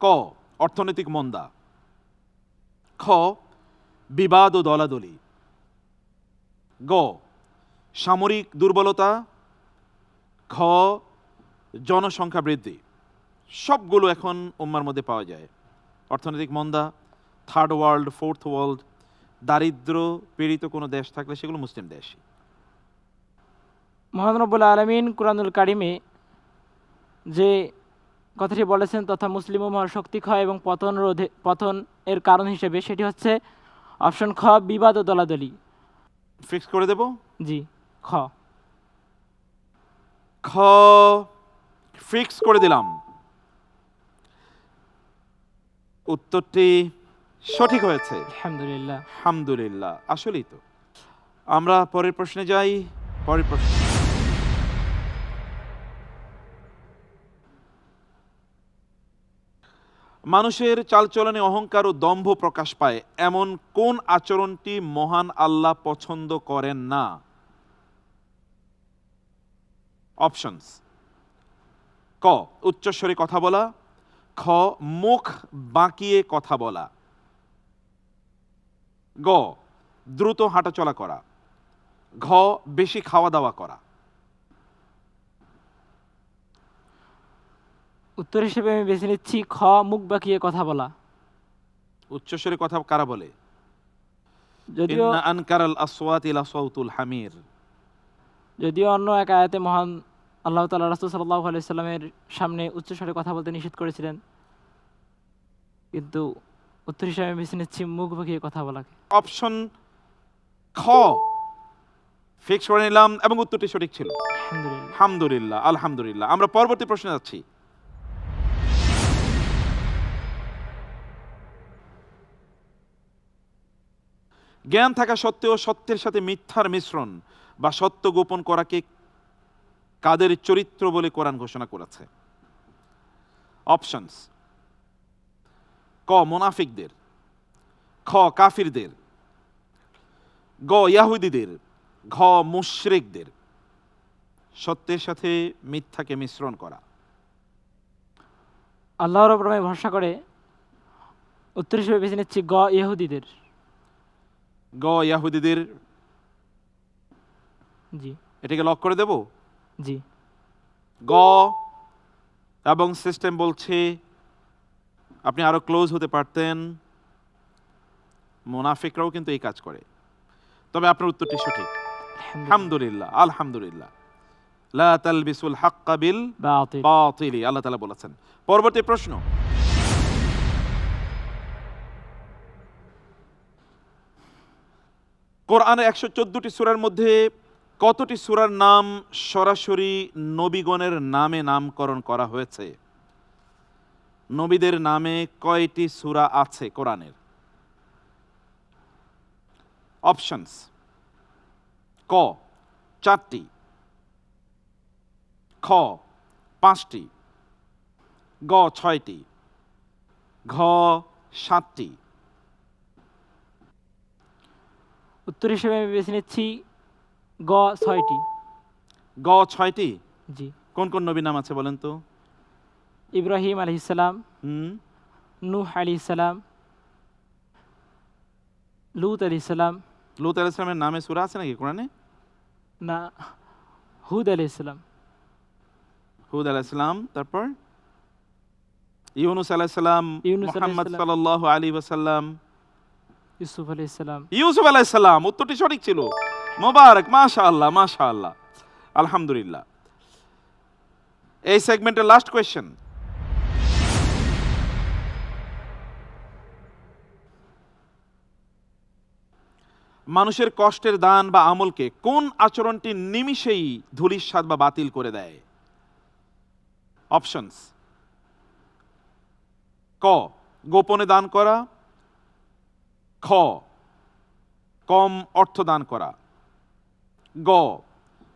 ক অর্থনৈতিক মন্দা, খ বিবাদ ও দলাদলি, গ সামরিক দুর্বলতা, খ জনসংখ্যা বৃদ্ধি। সবগুলো এখন উম্মার মধ্যে পাওয়া যায়। অর্থনৈতিক মন্দা, থার্ড ওয়ার্ল্ড, ফোর্থ ওয়ার্ল্ড, দারিদ্র পীড়িত কোনো দেশ থাকলে সেগুলো মুসলিম দেশ। মহান রব্বুল আলামিন কুরআনুল কারিমে যে কথাটি বলেছেন তথা মুসলিম উম্মাহর শক্তি ক্ষয় এবং পতন এর কারণ হিসেবে, সেটি হচ্ছে অপশন খ, বিবাদ ও দলাদলি। ফিক্স করে দেব। জি, খ। খ ফিক্স করে দিলাম। উত্তরটি সঠিক হয়েছে, আলহামদুলিল্লাহ। আলহামদুলিল্লাহ। আসলেই তো। আমরা পরের প্রশ্নে যাই। পরের প্রশ্ন, মানুষের চালচলনে অহংকার ও দম্ভ প্রকাশ পায় এমন কোন আচরণটি মহান আল্লাহ পছন্দ করেন না? অপশনস: ক উচ্চস্বরে কথা বলা, খ মুখ বাঁকিয়ে কথা বলা, গ দ্রুত হাঁটাচলা করা, ঘ বেশি খাওয়া দাওয়া করা। উত্তর হিসেবে আমি বেছে নিচ্ছি খ, মুখ বাঁকিয়ে কথা বলা। উচ্চস্বরে কথা কারা বলে? যদিও ইন্না আনকারাল আসওয়াতি লাসাউতুল হামির। যদিও অন্য এক আয়াতে মহান আল্লাহ তাআলা রাসূল সাল্লাল্লাহু আলাইহি সাল্লামের সামনে উচ্চস্বরে কথা বলতে নিষেধ করেছিলেন, কিন্তু উত্তর হিসেবে আমি বেছে নিচ্ছি মুখ বাঁকিয়ে কথা বলাকে। অপশন খ ফিক্স করে নিলাম এবং উত্তরটি সঠিক ছিল। আলহামদুলিল্লাহ। আলহামদুলিল্লাহ, আলহামদুলিল্লাহ। আমরা পরবর্তী প্রশ্নে যাচ্ছি। জ্ঞান থাকা সত্ত্বেও সত্যের সাথে মিথ্যার মিশ্রণ বা সত্য গোপন করাকে কাদের চরিত্র বলে কোরআন ঘোষণা করেছে? অপশনস: ক মুনাফিকদের, খ কাফিরদের, গ ইয়াহুদীদের, ঘ মুশরিকদের। সত্যের সাথে মিথ্যাকে মিশ্রণ করা। আল্লাহর উপর আমি ভরসা করে উত্তর হিসেবে বেছে নিচ্ছি গ, ইহুদিদের। গ ইয়াহুদীদের। জি। এটাকে লক করে দেব। জি। গ এবং সিস্টেম বলছে আপনি আরো ক্লোজ হতে পারতেন, মুনাফিকরাও কিন্তু এই কাজ করে। তবে আপনার উত্তরটি সঠিক। আলহামদুলিল্লাহ, আলহামদুলিল্লাহ। লা তালবিসুল হাক্কা বিল বাতিল, আল্লাহ তাআলা বলেছেন। পরবর্তী প্রশ্ন, কোরআনের 114টি সূরার মধ্যে কতটি সূরার নাম সরাসরি নবীগণের নামে নামকরণ করা হয়েছে? নবীদের নামে কয়টি সূরা আছে কোরআনের? অপশনস: ক 4টি, খ 5টি, গ 6টি, ঘ 7টি। উত্তর হিসেবে আমি বেছে নিচ্ছি গ 6টি। গ 6টি? জি। কোন কোন নবীর নাম আছে বলেন তো? ইব্রাহিম আলাইহিসসালাম, হুম, নূহ আলাইহিসসালাম, লূত আলাইহিসসালাম, লূত আলাইহিস সালামের নামে সূরা আছে নাকি কোরআনে? না হুদ আলাইহিসসালাম, হুদ আলাইহিস সালাম, তারপর ইউনুস আলাইহিস সালাম, ইউনুস মুহাম্মদ আলাইহিস সালাম, সাল্লাল্লাহু আলাইহি ওয়াসাল্লাম, ইউসুফ আলাইহিসসালাম। ইউসুফ আলাইহিস সালাম। উত্তরটি সঠিক ছিল। মোবারক, মাশাআল্লাহ মাশাআল্লাহ, আলহামদুলিল্লাহ। এই সেগমেন্টের লাস্ট কোয়েশ্চেন। মানুষের কষ্টের দান বা আমলকে কোন আচরণটি নিমিষেই ধূলিসাৎ বা বাতিল করে দেয়? অপশনস: ক গোপনে দান করা, খ কম অর্থ দান করা, গ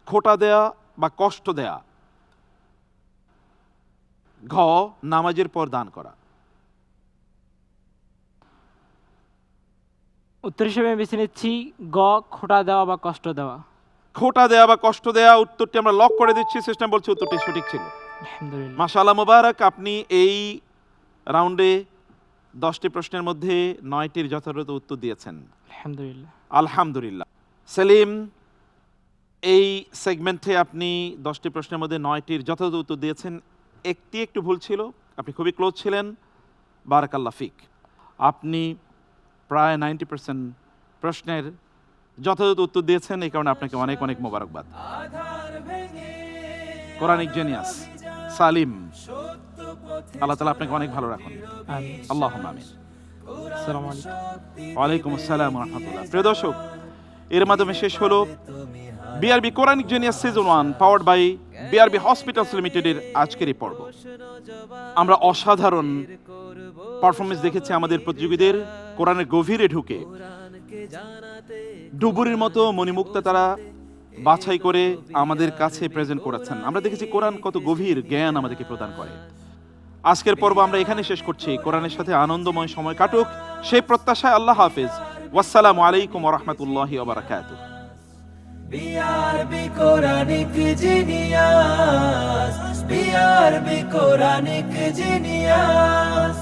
খোটা দেয়া বা কষ্ট দেয়া, ঘ নামাজের পর দান করা। উত্তর হিসেবে আমি বেছে নিচ্ছি গ খোটা দেওয়া বা কষ্ট দেওয়া। খোটা দেয়া বা কষ্ট দেয়া উত্তরটি আমরা লক করে দিচ্ছি। সিস্টেম বলছে উত্তরটি সঠিক ছিল। আলহামদুলিল্লাহ। মাশাআল্লাহ, মোবারক। আপনি এই রাউন্ডে 10টি প্রশ্নের মধ্যে 9টির যথাযথ উত্তর দিয়েছেন। আলহামদুলিল্লাহ। আলহামদুলিল্লাহ। সেলিম, এই সেগমেন্টে আপনি 10টি প্রশ্নের মধ্যে 9টির যথাযথ উত্তর দিয়েছেন। একটি একটু ভুল ছিল, আপনি খুবই ক্লোজ ছিলেন। বারাকাল্লাহ ফিক। আপনি প্রায় 90% প্রশ্নের যথাযথ উত্তর দিয়েছেন, এই কারণে আপনাকে অনেক অনেক মোবারকবাদ। কোরআনিক জেনিয়াস সালিম, আল্লাহ তাআলা আপনাকে অনেক ভালো রাখুন। আমিন। আল্লাহুম্মা আমিন। আসসালামু আলাইকুম। ওয়ালাইকুম আসসালাম ওয়া রাহমাতুল্লাহ। প্রিয় দর্শক, এর মাধ্যমে শেষ হলো BRB Quranic genius season 1 powered by BRB hospitals লিমিটেডের আজকের এই পর্ব। আমরা অসাধারণ পারফরমেন্স দেখেছি আমাদের প্রতিযোগীদের। কোরআনের গভীরে ঢুকে ডুবুরির মতো মণিমুক্তা তারা বাছাই করে আমাদের কাছে প্রেজেন্ট করেছেন। আমরা দেখেছি কোরআন কত গভীর জ্ঞান আমাদেরকে প্রদান করে। আজকের পর্ব আমরা এখানে শেষ করছি। কোরআনের সাথে আনন্দময় সময় কাটুক সেই প্রত্যাশায়। আল্লাহ হাফেজ। ওয়াসসালামু আলাইকুম ওয়া রাহমাতুল্লাহি ওয়া বারাকাতুহু। BRB Quranic genius, BRB Quranic genius.